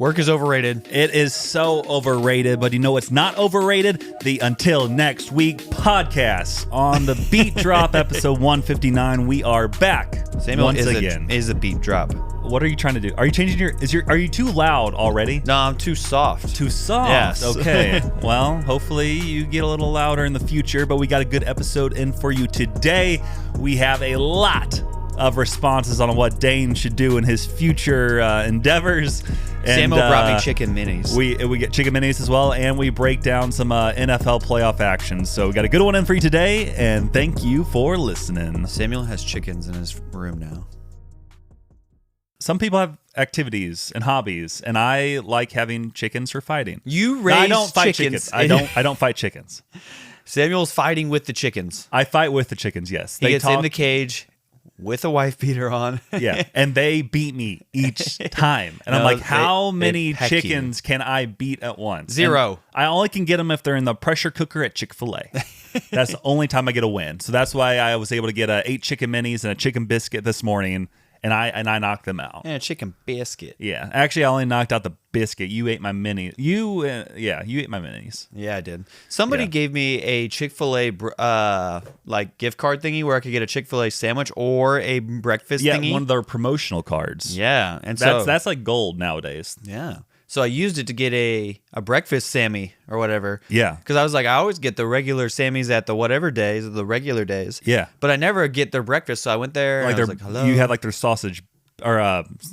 Work is overrated. It is so overrated, but you know what's not overrated? The Until Next Week podcast. On the Beat Drop, episode 159, we are back. Samuel once again. is a beat drop. What are you trying to do? Are you changing are you too loud already? No, I'm too soft. Too soft? Yes. Okay. Well, hopefully you get a little louder in the future, but we got a good episode in for you today. We have a lot of responses on what Dane should do in his future endeavors. And, Samuel brought me chicken minis. We get chicken minis as well, and we break down some NFL playoff action. So we got a good one in for you today, and thank you for listening. Samuel has chickens in his room now. Some people have activities and hobbies, and I like having chickens for fighting. You raise I don't fight chickens. chickens. I don't fight chickens. Samuel's fighting with the chickens. I fight with the chickens, yes. He gets in the cage with a wife beater on. Yeah, and they beat me each time. And I'm like, how many chickens can I beat at once? 0. And I only can get them if they're in the pressure cooker at Chick-fil-A. That's the only time I get a win. So that's why I was able to get 8 chicken minis and a chicken biscuit this morning. And I knocked them out. And a chicken biscuit. Yeah. Actually, I only knocked out the biscuit. You ate my mini. You ate my minis. Yeah, I did. Somebody gave me a Chick-fil-A gift card thingy where I could get a Chick-fil-A sandwich or a breakfast thingy. Yeah, one of their promotional cards. Yeah. And that's like gold nowadays. Yeah. So I used it to get a breakfast Sammy or whatever. Yeah. Because I was like, I always get the regular Sammys at the whatever days, the regular days. Yeah. But I never get their breakfast. So I went there and I was like, hello. You had like their sausage, or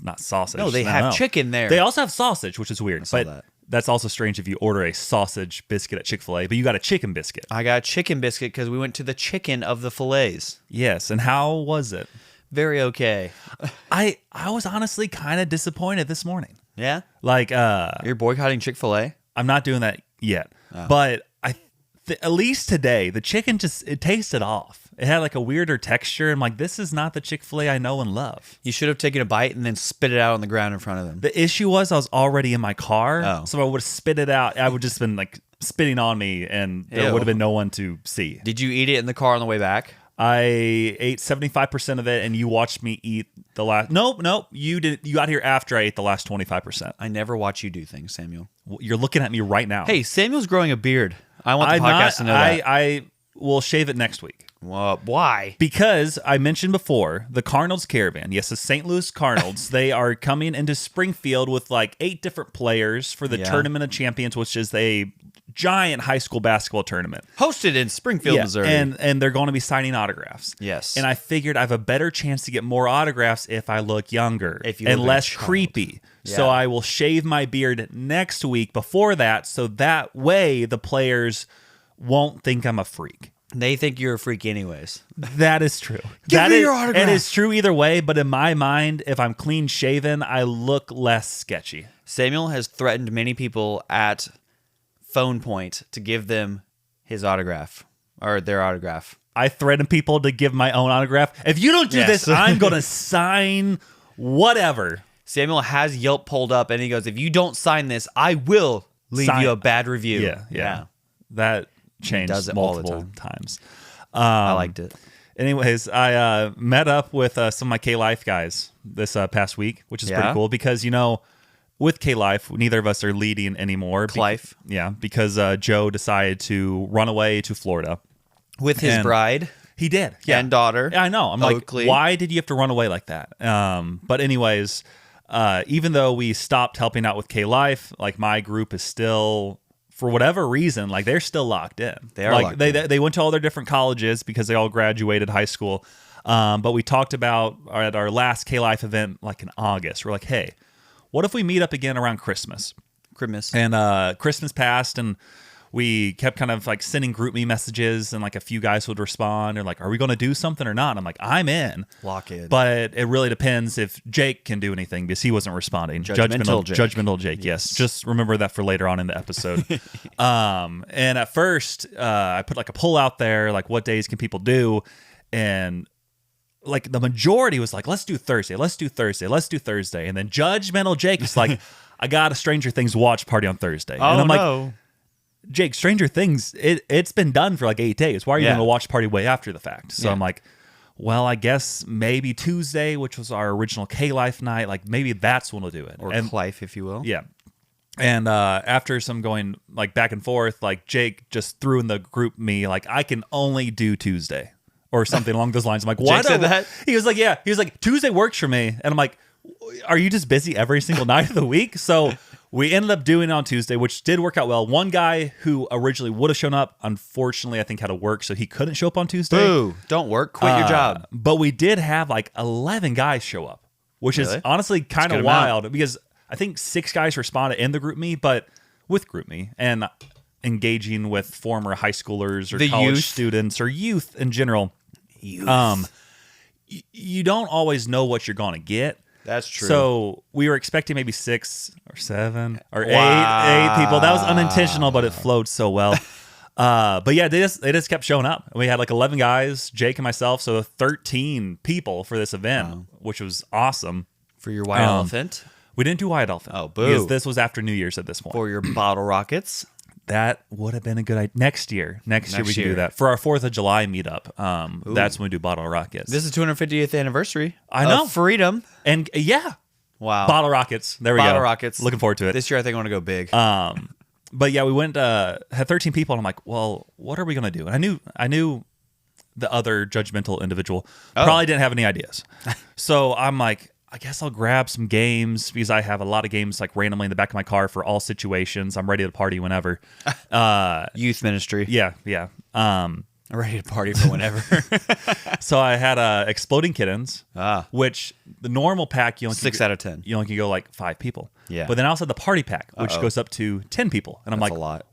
not sausage. No, they have chicken there. They also have sausage, which is weird. But that. That's also strange if you order a sausage biscuit at Chick-fil-A, but you got a chicken biscuit. I got a chicken biscuit because we went to the chicken of the fillets. Yes. And how was it? Very okay. I was honestly kind of disappointed this morning. Yeah? Like, You're boycotting Chick-fil-A? I'm not doing that yet. But at least today, the chicken it tasted off. It had like a weirder texture. I'm like, this is not the Chick-fil-A I know and love. You should have taken a bite and then spit it out on the ground in front of them. The issue was I was already in my car. Oh. So I would have spit it out. I would just been like spitting on me, and there would have been no one to see. Did you eat it in the car on the way back? I ate 75% of it, and you watched me eat the last. Nope. You did. You got here after I ate the last 25%. I never watch you do things, Samuel. You're looking at me right now. Hey, Samuel's growing a beard. I want the podcast to know that. I will shave it next week. Well, why? Because I mentioned before, the Cardinals caravan, yes, the St. Louis Cardinals, they are coming into Springfield with like 8 different players for the Tournament of Champions, which is a giant high school basketball tournament. Hosted in Springfield, Missouri. And they're going to be signing autographs. Yes. And I figured I have a better chance to get more autographs if I look younger and look less creepy. Yeah. So I will shave my beard next week before that, so that way the players won't think I'm a freak. They think you're a freak anyways. That is true. Give me your autograph. It is true either way, but in my mind, if I'm clean shaven, I look less sketchy. Samuel has threatened many people at phone point to give them his autograph or their autograph. I threaten people to give my own autograph. If you don't do this, I'm going to sign whatever. Samuel has Yelp pulled up and he goes, if you don't sign this, I will leave you a bad review. Yeah. That changed does it multiple all the times. I liked it. Anyways, I met up with some of my K-Life guys this past week, which is pretty cool because, with K-Life, neither of us are leading anymore. K-Life. Because Joe decided to run away to Florida. With his bride. He did. Yeah. And daughter. Yeah, I know. I'm Oakley. Like, why did you have to run away like that? But anyways, even though we stopped helping out with K-Life, like my group is still... For whatever reason, like they're still locked in. They are locked in. They went to all their different colleges because they all graduated high school. But we talked about at our last K-Life event, like in August, we're like, hey, what if we meet up again around Christmas? And Christmas passed, and we kept kind of like sending group me messages, and like a few guys would respond and like, are we going to do something or not? And I'm like, I'm in. Lock in. But it really depends if Jake can do anything because he wasn't responding. Judgmental Jake. Yes. Just remember that for later on in the episode. And at first, I put like a poll out there, like what days can people do? And like the majority was like, let's do Thursday. And then Judgmental Jake is like, I got a Stranger Things watch party on Thursday. And I'm like, Jake, Stranger Things, it's been done for like 8 days. Why are you going to watch party way after the fact? So I'm like, well, I guess maybe Tuesday, which was our original K-Life night, like maybe that's when we'll do it. Or K-Life, if you will. Yeah. And after some going like back and forth, like Jake just threw in the group me like, I can only do Tuesday or something along those lines. I'm like, why said that? He was like, yeah. He was like, Tuesday works for me. And I'm like, are you just busy every single night of the week? So we ended up doing it on Tuesday, which did work out well. One guy who originally would have shown up, unfortunately, I think had to work, so he couldn't show up on Tuesday. Boo, don't work, quit your job. But we did have like 11 guys show up, which is honestly kind of wild because I think 6 guys responded in the group me, but with group me and engaging with former high schoolers or college students or youth in general. You don't always know what you're going to get. That's true. So we were expecting maybe 6 or 7 or 8 people. That was unintentional, but it flowed so well. But yeah, they just kept showing up. We had like 11 guys, Jake and myself, so 13 people for this event, which was awesome. For your white elephant? We didn't do white elephant. Oh, boo. Because this was after New Year's at this point. For your bottle rockets? That would have been a good idea. Next year we can do that. For our 4th of July meetup, that's when we do bottle rockets. This is 250th anniversary. I know. Of freedom. And wow. Bottle rockets. There we go. Bottle rockets. Looking forward to it. This year I think I want to go big. But yeah, we went, had 13 people, and I'm like, well, what are we going to do? And I knew the other judgmental individual probably didn't have any ideas. So I'm like, I guess I'll grab some games because I have a lot of games like randomly in the back of my car for all situations. I'm ready to party whenever. Youth ministry. Yeah. I'm ready to party for whenever. So I had Exploding Kittens, which the normal pack, you only 6 out of 10. You only can go like 5 people. Yeah. But then I also had the party pack, which goes up to 10 people. And I'm That's like, a lot.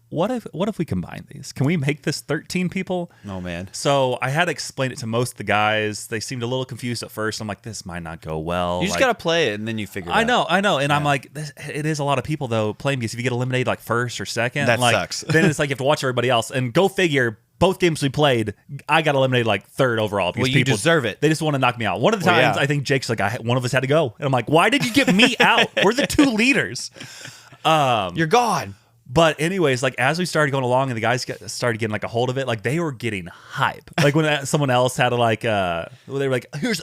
What if we combine these? Can we make this 13 people? Oh, man. So I had to explain it to most of the guys. They seemed a little confused at first. I'm like, this might not go well. You just got to play it, and then you figure it out. I know. And I'm like, it is a lot of people, though, playing because if you get eliminated like first or second, that like, sucks. Then it's like you have to watch everybody else. And go figure, both games we played, I got eliminated like 3rd overall. Because you deserve it. They just want to knock me out. One of the times, I think Jake's like, one of us had to go. And I'm like, why did you get me out? We're the 2 leaders. You're gone. But anyways, like as we started going along and the guys started getting like a hold of it, like they were getting hype. Like when someone else had to like, they were like, here's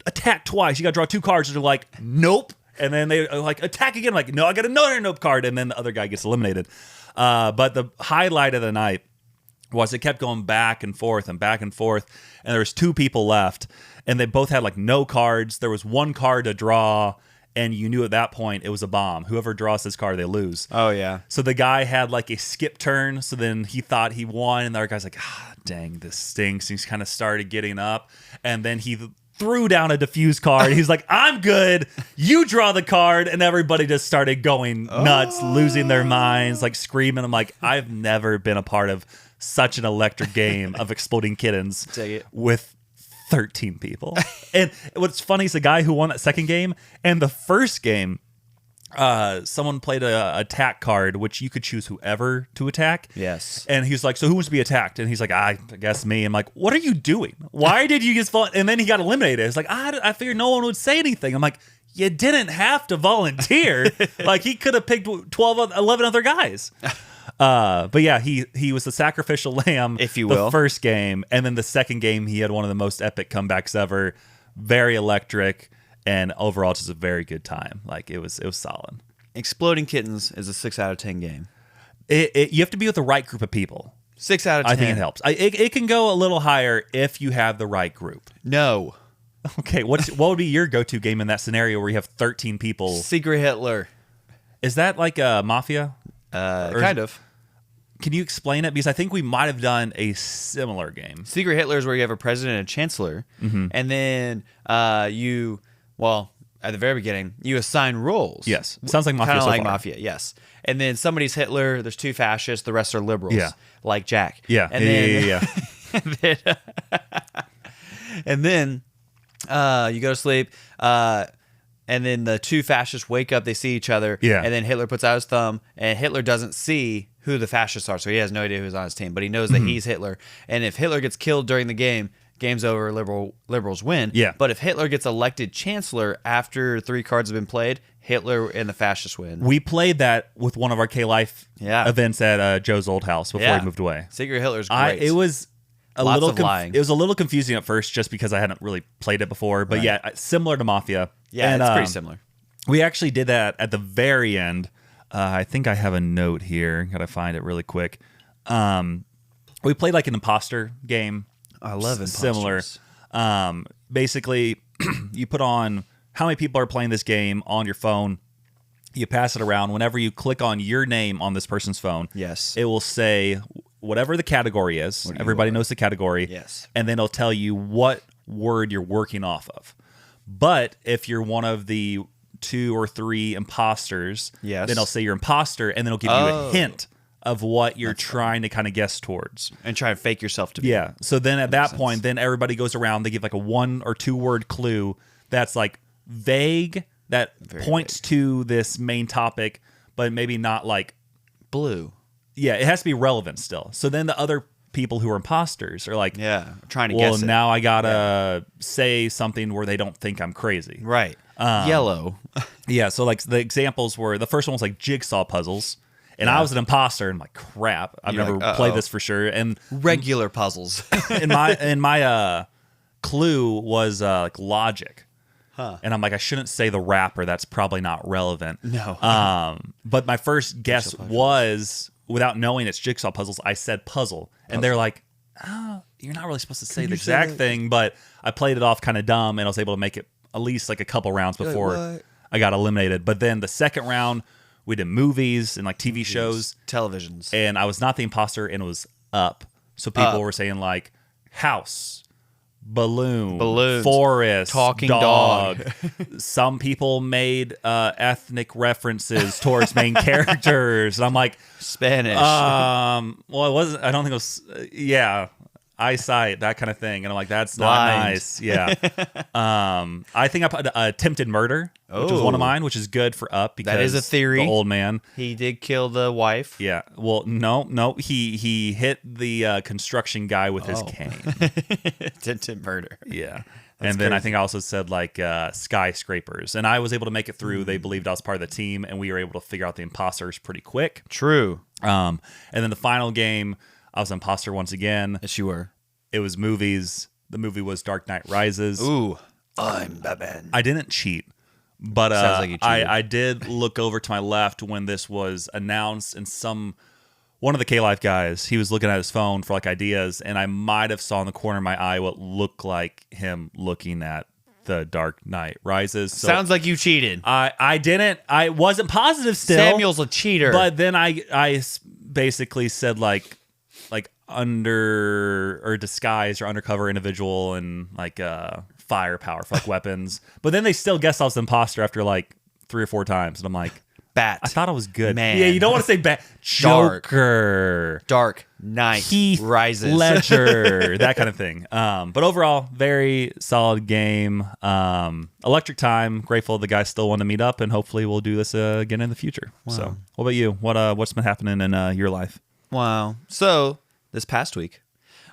attack twice. You got to draw 2 cards. And they're like, nope. And then they like attack again. Like, no, I got another nope card. And then the other guy gets eliminated. But the highlight of the night was it kept going back and forth. And there was 2 people left and they both had like no cards. There was 1 card to draw. And you knew at that point it was a bomb. Whoever draws this card, they lose. Oh, yeah. So the guy had like a skip turn. So then he thought he won. And the other guy's like, dang, this stinks. And he's kind of started getting up. And then he threw down a diffuse card. He's like, I'm good. You draw the card. And everybody just started going nuts, losing their minds, like screaming. I'm like, I've never been a part of such an electric game of Exploding Kittens with 13 people. And what's funny is the guy who won that second game and the first game, someone played a attack card, which you could choose whoever to attack. Yes. And he's like, so who wants to be attacked? And he's like, I guess me. I'm like, what are you doing? Why did you just fall? And then he got eliminated. It's like, I figured no one would say anything. I'm like, you didn't have to volunteer. Like he could have picked 11 other guys. But yeah, he was the sacrificial lamb, if you will, the first game, and then the second game he had one of the most epic comebacks ever, very electric, and overall just a very good time. Like it was solid. Exploding Kittens is a 6 out of 10 game. You have to be with the right group of people. 6 out of 10. I think it helps. It can go a little higher if you have the right group. No. Okay, what would be your go-to game in that scenario where you have 13 people? Secret Hitler. Is that like a Mafia? Kind of. Can you explain it? Because I think we might have done a similar game. Secret Hitler is where you have a president and a chancellor, and then at the very beginning, you assign roles. Yes. Sounds like Mafia. Kind of like Mafia, yes. And then somebody's Hitler, there's 2 fascists, the rest are liberals. Yeah. Like Jack. Yeah. And then, yeah. and then you go to sleep, and then the 2 fascists wake up, they see each other, and then Hitler puts out his thumb, and Hitler doesn't see who the fascists are, so he has no idea who's on his team, but he knows that he's Hitler. And if Hitler gets killed during the game, game's over, liberals win. Yeah. But if Hitler gets elected chancellor after 3 cards have been played, Hitler and the fascists win. We played that with one of our K-Life events at Joe's old house before he moved away. Secret Hitler's great. It was Lots of lying. It was a little confusing at first just because I hadn't really played it before, but yeah, similar to Mafia. Yeah, and, it's pretty similar. We actually did that at the very end I think I have a note here. Gotta find it really quick. We played like an imposter game. I love imposters. Similar. Basically, you put on how many people are playing this game on your phone. You pass it around. Whenever you click on your name on this person's phone, yes, it will say whatever the category is. Everybody knows the category. Yes. And then it'll tell you what word you're working off of. But if you're one of the 2 or 3 imposters, yes, then it'll say you're imposter, and then it'll give you a hint of what you're trying to kind of guess towards. And try and fake yourself to be. Yeah. So then at that point, then everybody goes around. They give like a 1 or 2 word clue that's like vague, that points to this main topic, but maybe not like blue. Yeah, it has to be relevant still. So then the other people who are imposters are like, trying to guess it. Well, now I gotta say something where they don't think I'm crazy. Right. Yellow. Yeah, so like the examples were, the first one was like jigsaw puzzles. And I was an imposter, and I'm like, crap, I've never played this for sure. And regular puzzles. and my clue was like logic. Huh. And I'm like, I shouldn't say the rapper. That's probably not relevant. No. But my first guess was, without knowing it's jigsaw puzzles, I said puzzle. And they're like, oh, you're not really supposed to say the exact thing. But I played it off kind of dumb, and I was able to make it at least like a couple rounds before I got eliminated. But then the second round, we did movies and like TV shows. Televisions. And I was not the imposter, and it was Up. So people were saying like house, balloon, forest, talking dog. Some people made ethnic references towards main characters. And I'm like, Spanish. Well, it wasn't. I don't think it was. Eyesight, that kind of thing. And I'm like, that's not nice. Yeah. I think I put attempted murder, which was one of mine, which is good for Up because that is a theory. The old man, he did kill the wife. Yeah. Well, no. He hit the construction guy with his cane. Attempted murder. Yeah. And then crazy. I think I also said like skyscrapers, and I was able to make it through. They believed I was part of the team, and we were able to figure out the imposters pretty quick. True. And then the final game, I was an imposter once again. Yes, you were. It was movies. The movie was Dark Knight Rises. Ooh, I'm Batman. I didn't cheat, but sounds like you cheated. I did look over to my left when this was announced, and one of the K-Life guys, he was looking at his phone for like ideas, and I might have saw in the corner of my eye what looked like him looking at the Dark Knight Rises. So sounds like you cheated. I didn't. I wasn't positive still. Samuel's a cheater. But then I basically said like under or disguised or undercover individual and like firepower for like weapons. But then they still guessed I was the imposter after like 3 or 4 times, and I'm like, Bat. I thought I was good. Man. Yeah, you don't want to say Bat. Joker. Dark Knight Heath Rises. Ledger. That kind of thing. But overall, very solid game. Electric time. Grateful the guys still want to meet up, and hopefully we'll do this again in the future. Wow. So, what about you? What's been happening in your life? Wow. So, this past week,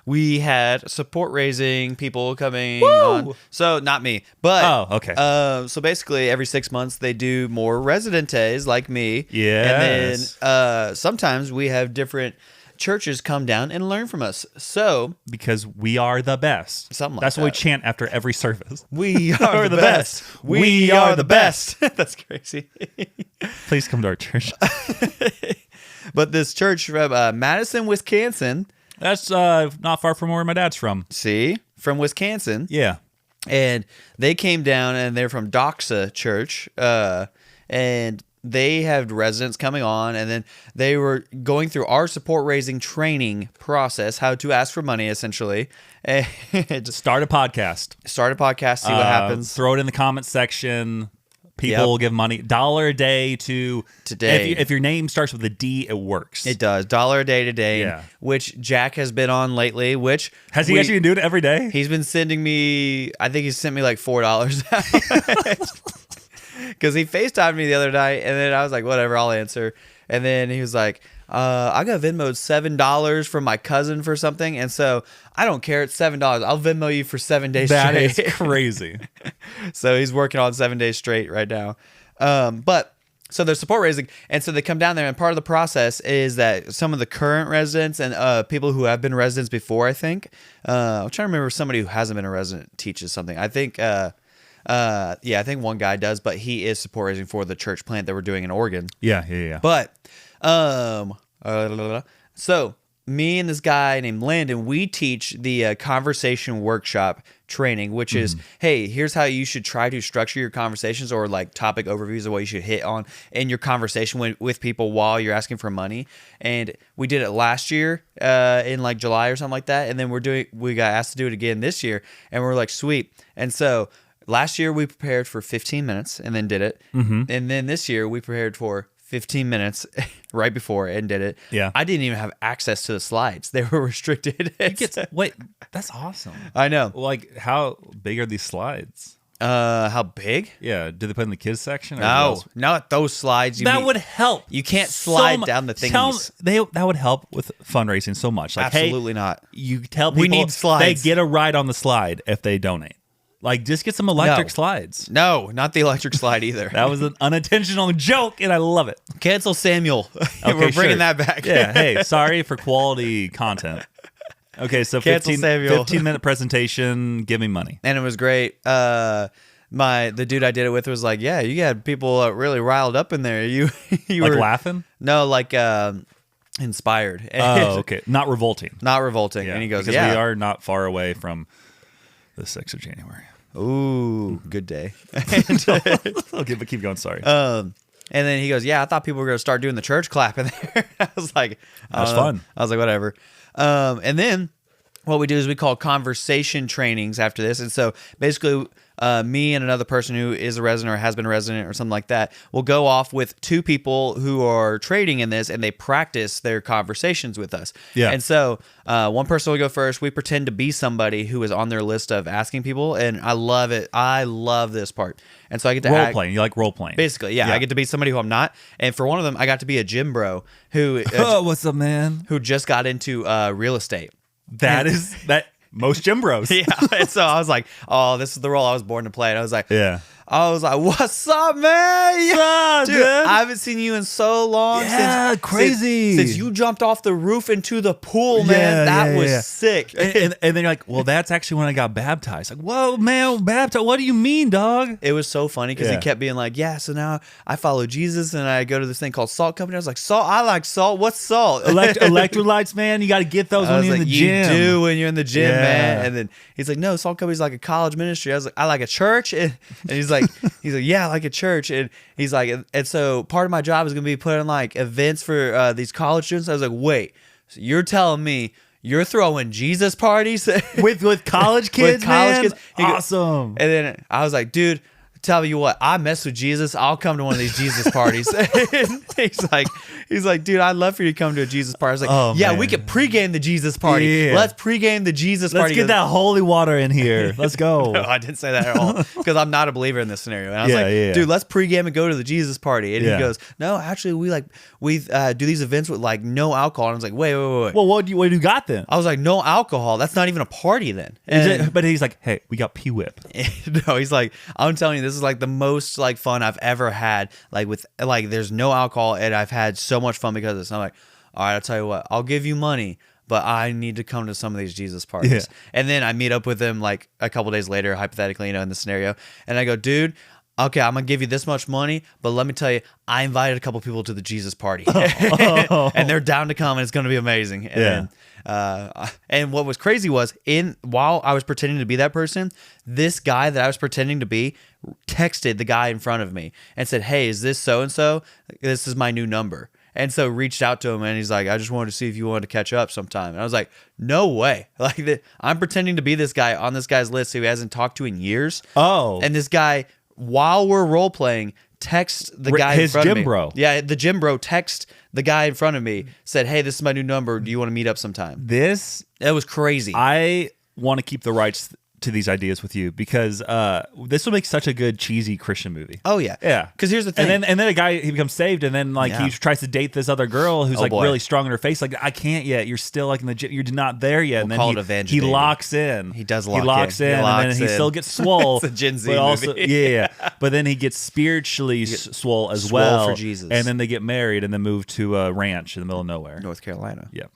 we had support raising people coming on. So not me, but okay. So basically, every 6 months they do more residentes like me. Yes. And then sometimes we have different churches come down and learn from us. So because we are the best. Something like That's that. what we chant after every service. We are the best. We are the best. That's crazy. Please come to our church. But this church from Madison, Wisconsin. That's not far from where my dad's from. See? From Wisconsin. Yeah. And they came down, and they're from Doxa Church. And they had residents coming on, and then they were going through our support raising training process, how to ask for money, essentially. And start a podcast. See what happens. Throw it in the comments section. People will give money. $1 a day to Dane. If your name starts with a D, it works. It does. $1 a day to Dane, which Jack has been on lately. Which has he actually been doing it every day? He's been sending me. I think he's sent me like $4 because he FaceTimed me the other night, and then I was like, whatever, I'll answer. And then he was like, I got Venmo'd $7 from my cousin for something, and so I don't care. It's $7. I'll Venmo you for 7 days straight. That is crazy. So he's working on 7 days straight right now. But so they're support raising, and so they come down there, and part of the process is that some of the current residents and people who have been residents before, I think, I'm trying to remember if somebody who hasn't been a resident teaches something. I think Yeah, I think one guy does, but he is support raising for the church plant that we're doing in Oregon. Yeah. But, so me and this guy named Landon, we teach the conversation workshop training, which is, hey, here's how you should try to structure your conversations, or like topic overviews of what you should hit on in your conversation with people while you're asking for money. And we did it last year in like July or something like that. And then we got asked to do it again this year, and we're like, sweet. And so last year we prepared for 15 minutes and then did it. And then this year we prepared for 15 minutes right before and did it. Yeah. I didn't even have access to the slides. They were restricted. Wait, that's awesome. I know. Like, how big are these slides? How big? Yeah. Do they put in the kids section? Or No, not those slides. That would help. You can't slide down the thingies. That would help with fundraising so much. Like, absolutely not. You tell people we need slides. They get a ride on the slide if they donate. Like, just get some electric slides. No, not the electric slide either. That was an unintentional joke, and I love it. Cancel Samuel. Okay, we're bringing that back. Yeah, hey, sorry for quality content. Okay, so 15-minute presentation, give me money. And it was great. The dude I did it with was like, yeah, you had people really riled up in there. You like were laughing? No, like inspired. Oh, okay. Not revolting. Not revolting. Yeah, and he goes, because we are not far away from the 6th of January. Ooh, good day. Okay, but keep going. Sorry. And then he goes, yeah, I thought people were going to start doing the church clap in there. I was like, that was fun. I was like, whatever. And then what we do is we call conversation trainings after this. And so basically, me and another person who is a resident or has been a resident or something like that will go off with 2 people who are trading in this, and they practice their conversations with us. Yeah. And so one person will go first. We pretend to be somebody who is on their list of asking people, and I love it. I love this part. And so I get to role playing. You like role playing? Basically, yeah. I get to be somebody who I'm not. And for one of them, I got to be a gym bro who what's up, man? Who just got into real estate. That most gym bros. Yeah. And so I was like, oh, this is the role I was born to play. And I was like, yeah. I was like, what's up, man? Yeah, dude. I haven't seen you in so long. Yeah, crazy. Since you jumped off the roof into the pool, man. That was sick. And then you're like, well, that's actually when I got baptized. Like, whoa, man, baptized? What do you mean, dog? It was so funny because he kept being like, yeah, so now I follow Jesus and I go to this thing called Salt Company. I was like, salt? I like salt. What's salt? Electrolytes, man. You got to get those when you're in the gym. You do when you're in the gym, man. And then he's like, no, Salt Company's like a college ministry. I was like, I like a church. And he's like, yeah, like a church. And he's like, and so part of my job is going to be putting like events for these college students. I was like, wait, so you're telling me you're throwing Jesus parties with college kids, kids? Awesome. And then I was like, dude, tell you what, I mess with Jesus. I'll come to one of these Jesus parties. he's like, dude, I'd love for you to come to a Jesus party. I was like, man. We could pregame the Jesus party. Yeah. Let's pregame the Jesus party. Let's get that holy water in here. Let's go. No, I didn't say that at all because I'm not a believer in this scenario. And I was like, dude, let's pregame and go to the Jesus party. And he goes, no, actually, we do these events with like no alcohol. And I was like, wait. Well, what do you got then? I was like, no alcohol. That's not even a party then. But he's like, hey, we got P-Whip. No, he's like, I'm telling you, this is like the most like fun I've ever had. Like with like, there's no alcohol, and I've had so much fun because of this. I'm like, all right, I'll tell you what, I'll give you money, but I need to come to some of these Jesus parties. Yeah. And then I meet up with him like a couple days later, hypothetically, in the scenario, and I go, dude, okay, I'm gonna give you this much money, but let me tell you, I invited a couple people to the Jesus party, and they're down to come, and it's gonna be amazing. And then, and what was crazy was while I was pretending to be that person, this guy that I was pretending to be texted the guy in front of me and said, hey, is this so-and-so? This is my new number. And so reached out to him, and he's like, I just wanted to see if you wanted to catch up sometime. And I was like, no way. Like, I'm pretending to be this guy on this guy's list who he hasn't talked to in years. Oh. And this guy, while we're role playing, text the guy in front of me. His gym bro. Yeah, the gym bro text the guy in front of me, said, hey, this is my new number. Do you want to meet up sometime? It was crazy. I want to keep the rights to these ideas with you because this will make such a good cheesy Christian movie. Oh yeah, yeah. Because here's the thing, and then a guy, he becomes saved, and then like he tries to date this other girl who's really strong in her face. Like, I can't yet. You're still like in the gym. You're not there yet. And then he locks in. He does lock in. He locks in, and then he still gets swole. It's a Gen Z movie. Also, yeah. But then he gets spiritually swole as well for Jesus. And then they get married and then move to a ranch in the middle of nowhere, North Carolina. Yep.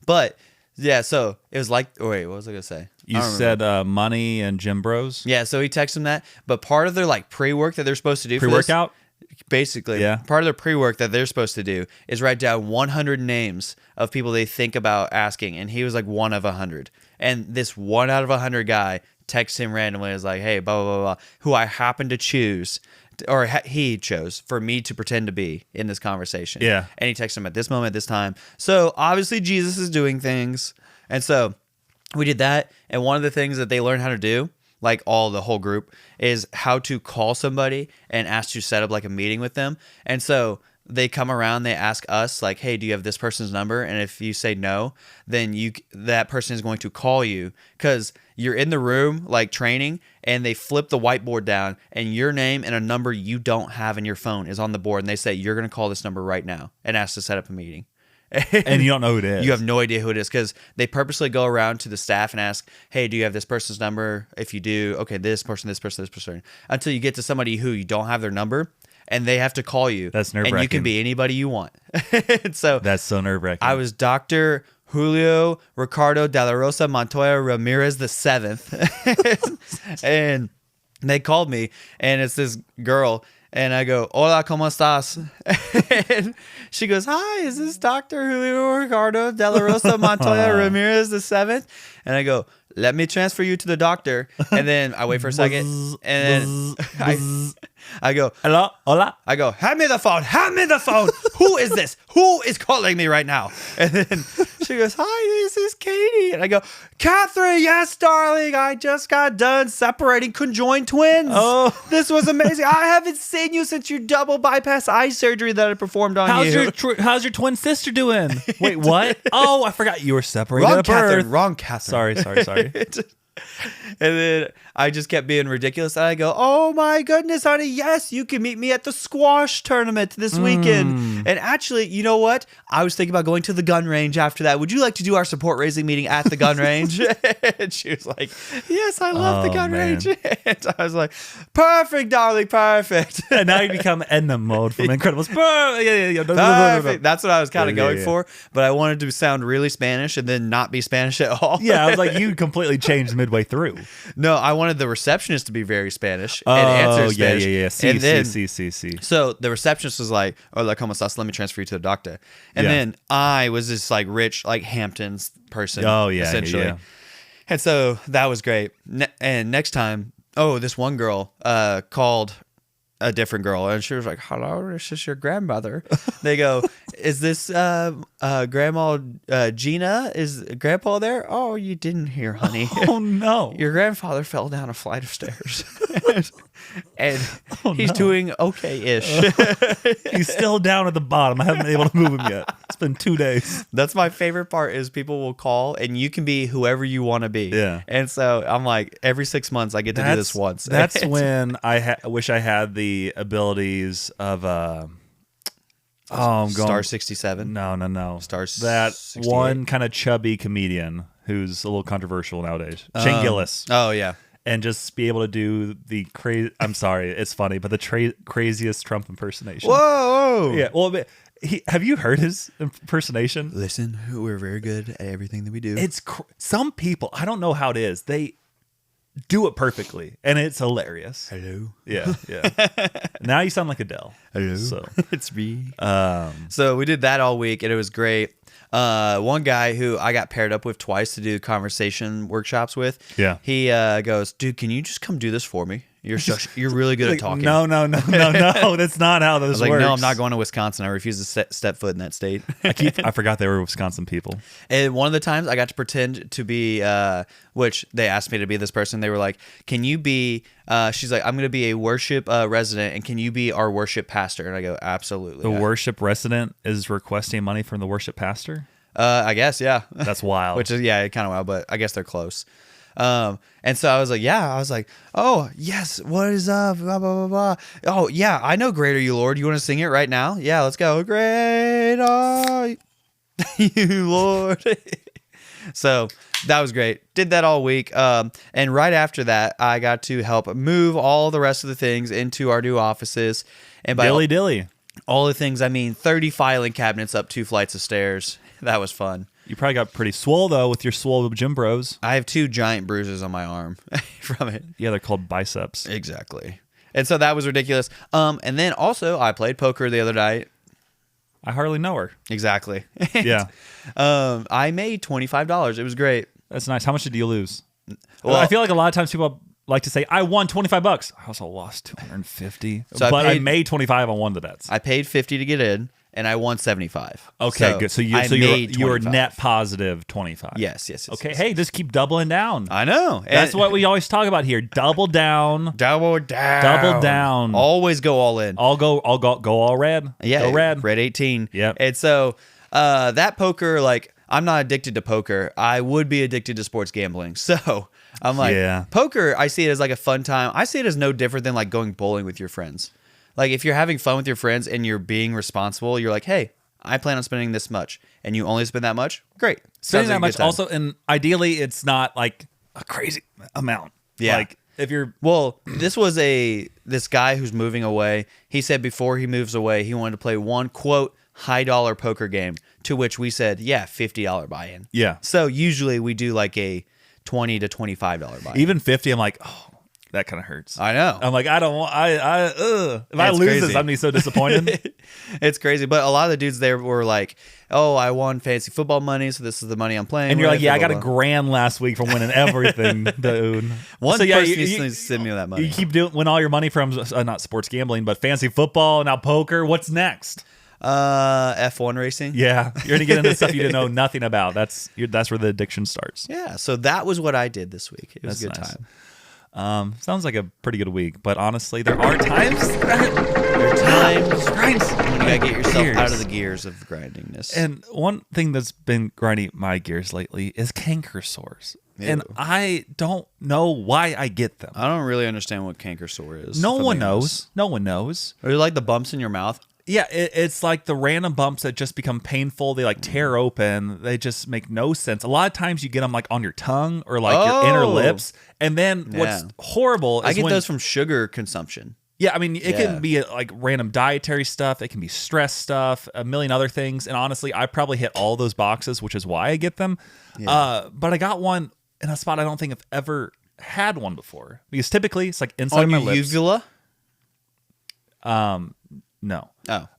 But yeah, so it was like. Oh wait, what was I gonna say? You said Money and Jim Bros? Yeah, so he texted him that. But part of their like pre-work that they're supposed to do pre-workout? Basically, part of their pre-work that they're supposed to do is write down 100 names of people they think about asking. And he was like one of 100. And this 1 out of 100 guy texts him randomly, is like, hey, blah, blah, blah, blah, who I happen to choose, or he chose for me to pretend to be in this conversation. Yeah. And he texts him at this moment, at this time. So obviously Jesus is doing things. And so we did that. And one of the things that they learned how to do, like the whole group, is how to call somebody and ask to set up like a meeting with them. And so they come around, they ask us like, hey, do you have this person's number? And if you say no, then that person is going to call you, because you're in the room like training, and they flip the whiteboard down and your name and a number you don't have in your phone is on the board. And they say, you're going to call this number right now and ask to set up a meeting. And you don't know who it is. You have no idea who it is, because they purposely go around to the staff and ask, hey, do you have this person's number? If you do, okay, this person, this person, this person, until you get to somebody who you don't have their number, and they have to call you. That's nerve-wracking. And you can be anybody you want. So that's so nerve-wracking. I was Dr. Julio Ricardo de la Rosa Montoya Ramirez the 7th. And they called me, and it's this girl. And I go, hola, ¿cómo estás? And she goes, hi, is this Dr. Julio Ricardo de la Rosa Montoya Ramirez the 7th? And I go, let me transfer you to the doctor. And then I wait for a second. And then I go, hello, hola. I go, hand me the phone. Who is this? Who is calling me right now? And then she goes, hi, this is Katie. And I go, Catherine, yes, darling. I just got done separating conjoined twins. Oh, this was amazing. I haven't seen you since your double bypass eye surgery that I performed on you. How's your twin sister doing? Wait, what? Oh, I forgot you were separated at birth. Wrong Catherine. Sorry. And then I just kept being ridiculous. And I go, oh my goodness, honey, yes, you can meet me at the squash tournament this weekend. And actually, you know what? I was thinking about going to the gun range after that. Would you like to do our support raising meeting at the gun range? And she was like, yes, I love the gun range. And I was like, perfect, darling, perfect. And now you become Edna mode from Incredibles. Perfect. That's what I was kind of going for. But I wanted to sound really Spanish and then not be Spanish at all. Yeah, I was like, you completely changed midway through. No, I wanted the receptionist to be very Spanish and answer Spanish. Yeah. So the receptionist was like, hola, ¿cómo estás? Let me transfer you to the doctor. And then I was this like rich, like Hamptons person. Essentially. Yeah. And so that was great. And next time, this one girl called a different girl, and she was like, hello, this is your grandmother. They go, is this grandma Gina? Is grandpa there? Oh, you didn't hear, honey. Oh no, your grandfather fell down a flight of stairs. And he's doing okay-ish. He's still down at the bottom. I haven't been able to move him yet. It's been 2 days. That's my favorite part, is people will call and you can be whoever you want to be. Yeah. And so I'm like, every 6 months I get to do this once. That's when I wish I had the abilities of Star 67. No. Star that 68. one kind of chubby comedian who's a little controversial nowadays. Shane Gillis. Oh yeah. And just be able to do the crazy. I'm sorry, it's funny, but the craziest Trump impersonation. Whoa! Yeah. Well, have you heard his impersonation? Listen, we're very good at everything that we do. It's some people. I don't know how it is. They do it perfectly, and it's hilarious. Hello. Yeah. Now you sound like Adele. Hello. So it's me. So we did that all week, and it was great. One guy who I got paired up with twice to do conversation workshops with. Yeah. He goes, dude, can you just come do this for me? You're really good at talking. No. That's not how this works. No, I'm not going to Wisconsin. I refuse to step foot in that state. I forgot they were Wisconsin people. And one of the times I got to pretend to be, which they asked me to be this person. They were like, can you be, she's like, I'm going to be a worship resident, and can you be our worship pastor? And I go, absolutely. The worship resident is requesting money from the worship pastor? I guess, yeah. That's wild. Which is, kind of wild, but I guess they're close. And so I was like, oh, yes, what is up? Blah, blah, blah, blah. Oh, yeah, I know Great Are You, Lord. You want to sing it right now? Yeah, let's go. Great are you, Lord. So that was great. Did that all week. And right after that, I got to help move all the rest of the things into our new offices. And by dilly. All the things, I mean 30 filing cabinets up 2 flights of stairs. That was fun. You probably got pretty swole, though, with your swole gym bros. I have 2 giant bruises on my arm from it. Yeah, they're called biceps. Exactly. And so that was ridiculous. And then also, I played poker the other night. I hardly know her. Exactly. Yeah. I made $25. It was great. That's nice. How much did you lose? Well, I feel like a lot of times people like to say, I won $25. I also lost $250. So I made $25 on one of the bets. I paid $50 to get in, and I won $75. Okay, good. So you're net positive $25. Yes. Okay, hey, just keep doubling down. I know. That's what we always talk about here. Double down. Double down. Always go all in. Go all red. Yeah, go red. Red 18. Yep. And so that poker, like, I'm not addicted to poker. I would be addicted to sports gambling. So I'm like, poker, I see it as like a fun time. I see it as no different than like going bowling with your friends. Like if you're having fun with your friends and you're being responsible, you're like, hey, I plan on spending this much, and you only spend that much. Great. Spending that much also, and ideally it's not like a crazy amount. Yeah. Like if you're this guy who's moving away, he said before he moves away, he wanted to play one, quote, high-dollar poker game, to which we said, yeah, $50 buy-in. Yeah. So usually we do like a $20 to $25 buy-in. Even 50, I'm like, oh, that kind of hurts. I know. I'm like, I don't want, if I lose this, I'm be so disappointed. It's crazy. But a lot of the dudes there were like, oh, I won fantasy football money, so this is the money I'm playing. And you're like, yeah, I got $1,000 last week from winning everything, dude. One person needs to send me that money. You keep win all your money from, not sports gambling, but fantasy football, now poker. What's next? F1 racing. Yeah, you're gonna get into stuff you didn't know nothing about. That's where the addiction starts. Yeah, so that was what I did this week. It was a good time. Sounds like a pretty good week, but honestly, there are times when you gotta get yourself out of the gears of grindingness. And one thing that's been grinding my gears lately is canker sores. Ew. And I don't know why I get them. I don't really understand what canker sore is. No one knows. No one knows. Are they like the bumps in your mouth? Yeah, it's like the random bumps that just become painful. They like tear open. They just make no sense. A lot of times you get them like on your tongue or like your inner lips. And then what's horrible is I get those from sugar consumption. Yeah, I mean, it can be like random dietary stuff. It can be stress stuff, a million other things. And honestly, I probably hit all those boxes, which is why I get them. Yeah. But I got one in a spot I don't think I've ever had one before. Because typically it's like inside my lips. Uvula? No. Oh.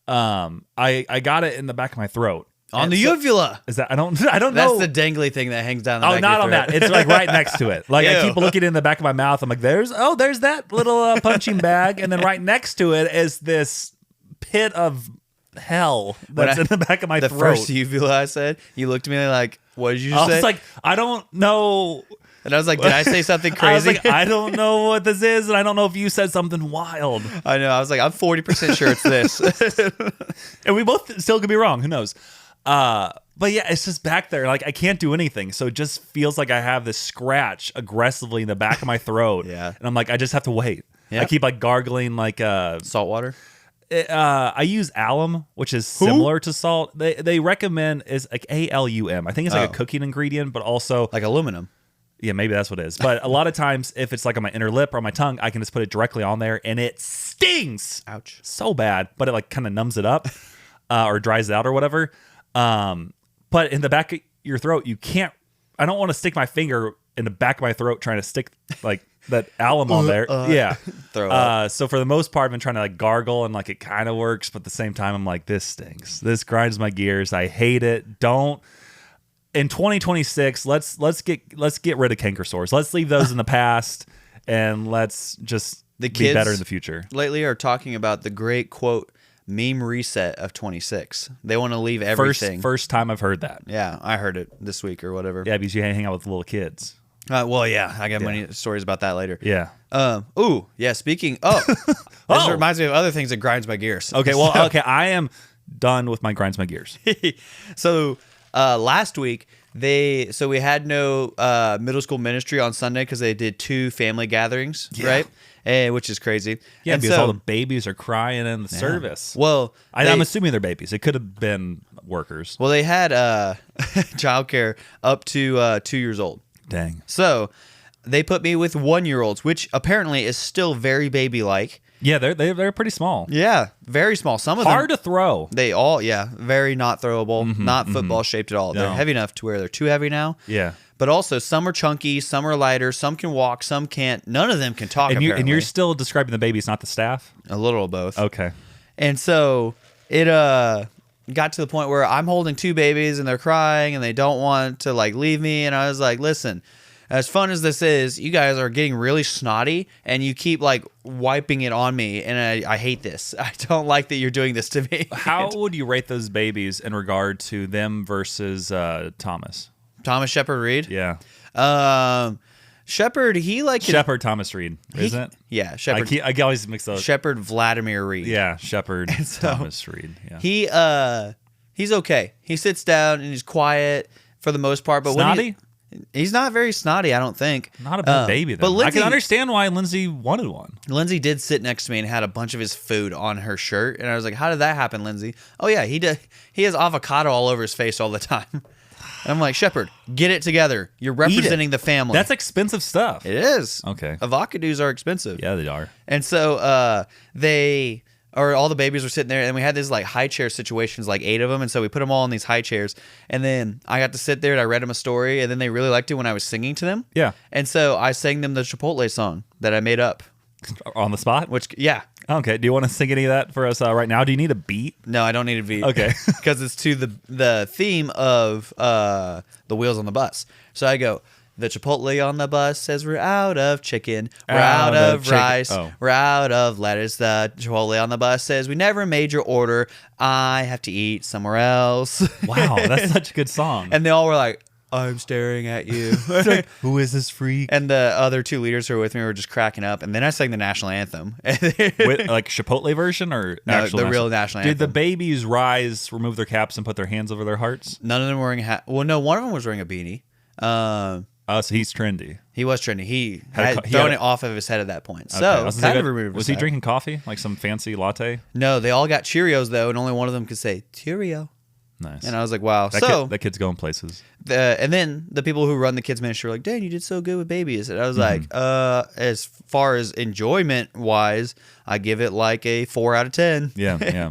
I got it in the back of my throat. On the uvula. Is that I don't know. That's the dangly thing that hangs down the back of your not on that. It's like right next to it. Like I keep looking in the back of my mouth. I'm like, there's that little punching bag, and then right next to it is this pit of hell that's in the back of my throat. The first uvula I said, you looked at me like, what did you say? I was like, I don't know. And I was like, did I say something crazy? I was like, I don't know what this is, and I don't know if you said something wild. I know. I was like, I'm 40% sure it's this. And we both still could be wrong. Who knows? But yeah, it's just back there. Like I can't do anything. So it just feels like I have this scratch aggressively in the back of my throat. Yeah. And I'm like, I just have to wait. Yep. I keep like gargling like salt water. I use alum, which is similar to salt. They recommend is like ALUM. I think it's like a cooking ingredient, but also like aluminum. Yeah, maybe that's what it is. But a lot of times, if it's like on my inner lip or on my tongue, I can just put it directly on there, and it stings. Ouch. So bad, but it like kind of numbs it up or dries it out or whatever. But in the back of your throat, you can't. I don't want to stick my finger in the back of my throat trying to stick like that alum on there. Yeah. Throw up. So for the most part, I've been trying to like gargle, and like it kind of works, but at the same time, I'm like, this stinks. This grinds my gears. I hate it. Don't. In 2026, let's get rid of canker sores. Let's leave those in the past, and let's just be better in the future. Lately are talking about the great quote meme reset of 26. They want to leave everything. First time I've heard that. Yeah, I heard it this week or whatever. Yeah, because you hang out with little kids. Well, yeah, I got many stories about that later. Yeah. Speaking. This reminds me of other things that grinds my gears. Okay. Well, I am done with my grinds my gears. So. Last week we had no middle school ministry on Sunday because they did 2 family gatherings, right? Which is crazy. Yeah, because all the babies are crying in the service. Well, I'm assuming they're babies. It could have been workers. Well, they had childcare up to 2 years old. Dang. So they put me with 1-year-olds, which apparently is still very baby-like. Yeah, they're pretty small. Yeah, very small. Some of hard them to throw. They all, very not throwable, not football shaped at all. No. They're heavy enough to where they're too heavy now. Yeah. But also, some are chunky, some are lighter, some can walk, some can't. None of them can talk, And apparently. you're still describing the babies, not the staff? A little of both. Okay. And so it got to the point where I'm holding two babies and they're crying and they don't want to like leave me. And I was like, listen, as fun as this is, you guys are getting really snotty and you keep like wiping it on me. And I hate this. I don't like that you're doing this to me. How would you rate those babies in regard to them versus Thomas? Thomas Shepard Reed? Yeah. Shepard, he like Shepard Thomas Reed, isn't it? Yeah, Shepard. I always mix those. Shepard Vladimir Reed. Yeah, Shepard Thomas Reed. Yeah. He's okay. He sits down and he's quiet for the most part. But snotty? He's not very snotty, I don't think. Not a bad baby, though. But Lindsay, I can understand why Lindsay wanted one. Lindsay did sit next to me and had a bunch of his food on her shirt, and I was like, "How did that happen, Lindsay?" Oh yeah, he did. He has avocado all over his face all the time. And I'm like, Shepard, get it together. You're representing the family. That's expensive stuff. It is. Okay. Avocados are expensive. Yeah, they are. And so all the babies were sitting there, and we had these like high chair situations, like 8 of them. And so we put them all in these high chairs. And then I got to sit there and I read them a story, and then they really liked it when I was singing to them. Yeah. And so I sang them the Chipotle song that I made up. On the spot? Yeah. Okay. Do you want to sing any of that for us right now? Do you need a beat? No, I don't need a beat. Okay. Because it's to the theme of the Wheels on the Bus. So I go, the Chipotle on the bus says we're out of chicken, we're out of rice, we're out of lettuce. The Chipotle on the bus says we never made your order. I have to eat somewhere else. Wow, that's such a good song. And they all were like, I'm staring at you. Like, who is this freak? And the other 2 leaders who were with me were just cracking up. And then I sang the national anthem. With, like Chipotle version or no, the real national anthem? Did the babies remove their caps and put their hands over their hearts? None of them were wearing well, no, one of them was wearing a beanie. So he's trendy. He was trendy. He had thrown it off of his head at that point. So was he drinking coffee, like some fancy latte? No, they all got Cheerios though, and only one of them could say Cheerio. Nice. And I was like, wow. That kid's going places. And then the people who run the kids ministry were like, Dane, you did so good with babies. And I was like, as far as enjoyment wise, I give it like a 4 out of 10. Yeah.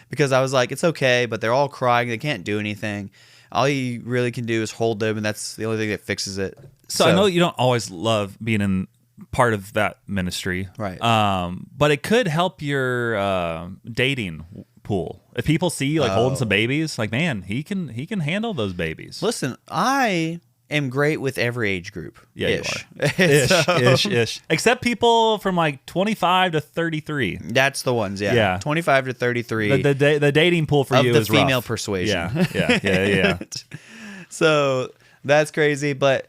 Because I was like, it's okay, but they're all crying. They can't do anything. All you really can do is hold them, and that's the only thing that fixes it. So I know you don't always love being in part of that ministry, right? But it could help your dating pool. If people see you like holding some babies, like, man, he can handle those babies. Listen, I am great with every age group. Yeah, ish. You are. Ish. Except people from like 25 to 33. That's the ones, yeah. 25 to 33. The dating pool for you is rough. Of the female rough. Persuasion. Yeah. So that's crazy. But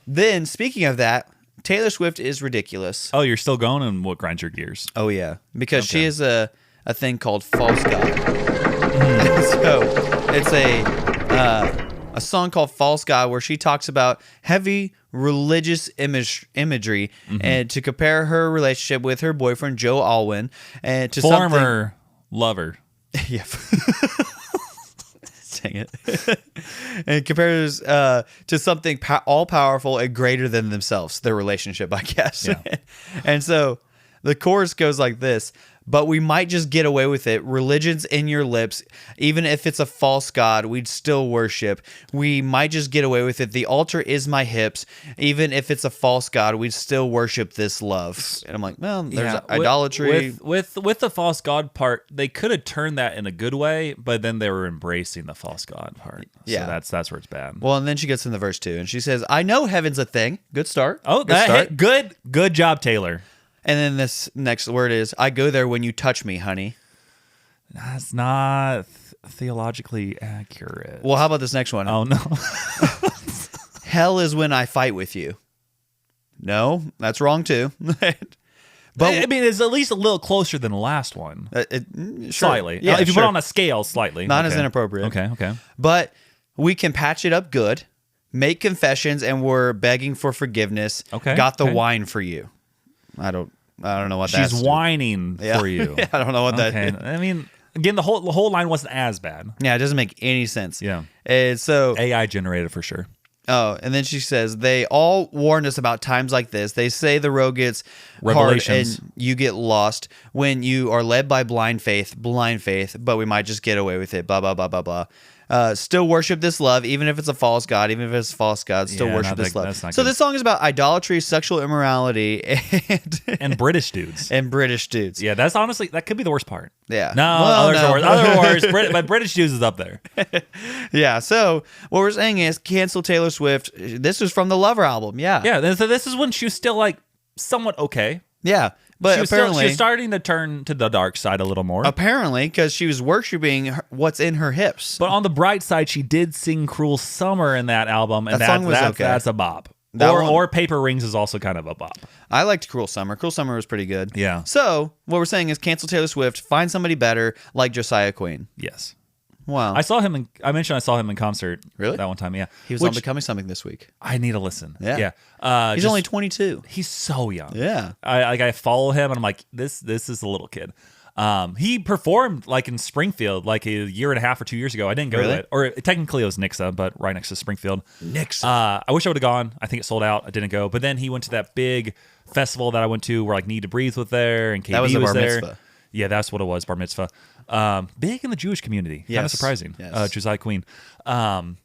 then, speaking of that, Taylor Swift is ridiculous. Oh, you're still going, and what grinds your gears? Oh, yeah. Because she is a thing called False God. So it's a song called False God where she talks about heavy religious imagery and to compare her relationship with her boyfriend Joe Alwyn and to former lover. Yeah. Dang it. And compares to something all powerful and greater than themselves, their relationship, I guess. Yeah. And so the chorus goes like this. But we might just get away with it. Religion's in your lips. Even if it's a false god, we'd still worship. We might just get away with it. The altar is my hips. Even if it's a false god, we'd still worship this love. And I'm like, well, there's idolatry. With the false god part, they could have turned that in a good way, but then they were embracing the false god part. Yeah. So that's where it's bad. Well, and then she gets in the verse 2, and she says, I know heaven's a thing. Good start. Oh, good job, Taylor. And then this next word is, I go there when you touch me, honey. That's not theologically accurate. Well, how about this next one? Oh, no. Hell is when I fight with you. No, that's wrong too. But I mean, it's at least a little closer than the last one. Sure. Slightly. Yeah, if you put it on a scale, slightly. Not as inappropriate. Okay. But we can patch it up good, make confessions, and we're begging for forgiveness. Okay. Got the wine for you. I don't know what that's. She's whining for you. I don't know what that is. I mean, again, the whole line wasn't as bad. Yeah, it doesn't make any sense. Yeah. And so AI generated for sure. Oh, and then she says, they all warned us about times like this. They say the road gets hard and you get lost when you are led by blind faith, but we might just get away with it, blah, blah, blah, blah, blah. Still worship this love, even if it's a false god, still worship this love. So this song is about idolatry, sexual immorality, and British dudes. Yeah, that's honestly, that could be the worst part. Yeah. No, others are worse. But British dudes is up there. Yeah, so what we're saying is cancel Taylor Swift. This is from the Lover album, yeah. Yeah, so this is when she was still like somewhat okay. Yeah. But apparently, she was starting to turn to the dark side a little more. Apparently, because she was worshiping what's in her hips. But on the bright side, she did sing "Cruel Summer" in that album, and that's a bop. Or Paper Rings is also kind of a bop. I liked "Cruel Summer." "Cruel Summer" was pretty good. Yeah. So what we're saying is cancel Taylor Swift. Find somebody better, like Josiah Quinn. Yes. Wow. I saw him I saw him in concert. Really? That one time, yeah. He was on Becoming Something this week. I need to listen. Yeah. He's only 22. He's so young. Yeah. I follow him and I'm like, this is a little kid. He performed like in Springfield like a year and a half or 2 years ago. I didn't go to it. Or technically it was Nixa, but right next to Springfield. Nixa. I wish I would have gone. I think it sold out. I didn't go. But then he went to that big festival that I went to where like Need to Breathe was there and KB was bar there. Mitzvah. Yeah, that's what it was, bar mitzvah. Big in the Jewish community. Yes. Kind of surprising. Yes. Josiah Queen. And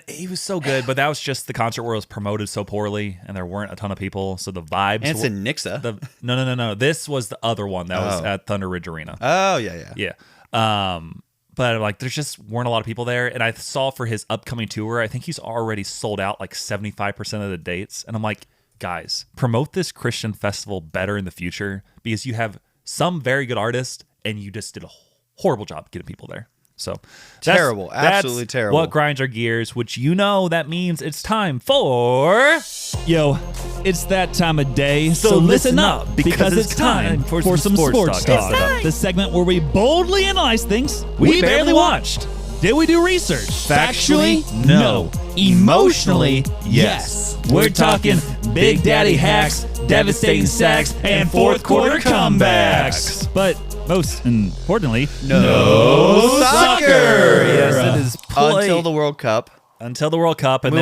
he was so good, but that was just the concert where it was promoted so poorly and there weren't a ton of people. So the vibes. And it's in Nixa. No. This was the other one that was at Thunder Ridge Arena. Oh, yeah. Yeah. But like there just weren't a lot of people there. And I saw for his upcoming tour, I think he's already sold out like 75% of the dates. And I'm like, guys, promote this Christian festival better in the future because you have some very good artists, and you just did a horrible job getting people there. So terrible, absolutely terrible. What grinds our gears, which that means it's time for... Yo, it's that time of day, so listen up, because it's time for some sports talk. The segment where we boldly analyze things we barely watched. Did we do research? Factually, no. Emotionally, yes. We're talking Big Daddy hacks, devastating sacks, and fourth quarter comebacks. But most importantly, no soccer. Yes, it is until the World Cup. And we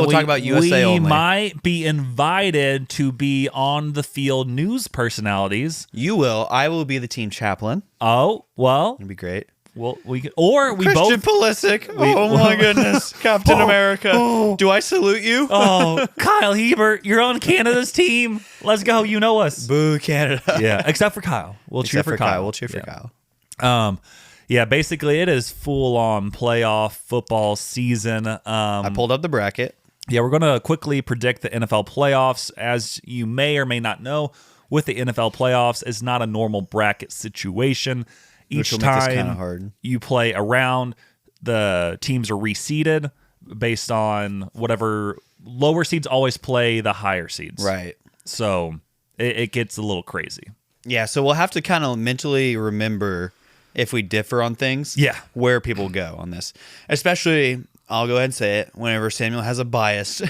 will talk about USA only. We might be invited to be on the field news personalities. You will. I will be the team chaplain. Oh, well. It'd be great. Well, we Christian both. Pulisic. Oh my goodness, Captain America. Do I salute you? Oh, Kyle Hebert, you're on Canada's team. Let's go. You know us. Boo, Canada. Yeah, except for Kyle. We'll cheer for Kyle. We'll cheer for Kyle. Yeah, basically it is full on playoff football season. I pulled up the bracket. Yeah, we're going to quickly predict the NFL playoffs. As you may or may not know, with the NFL playoffs, it's not a normal bracket situation. Each time you play a round, the teams are reseeded based on whatever. Lower seeds always play the higher seeds. Right. So it gets a little crazy. Yeah, so we'll have to kind of mentally remember if we differ on things, where people go on this. Especially, I'll go ahead and say it, whenever Samuel has a bias.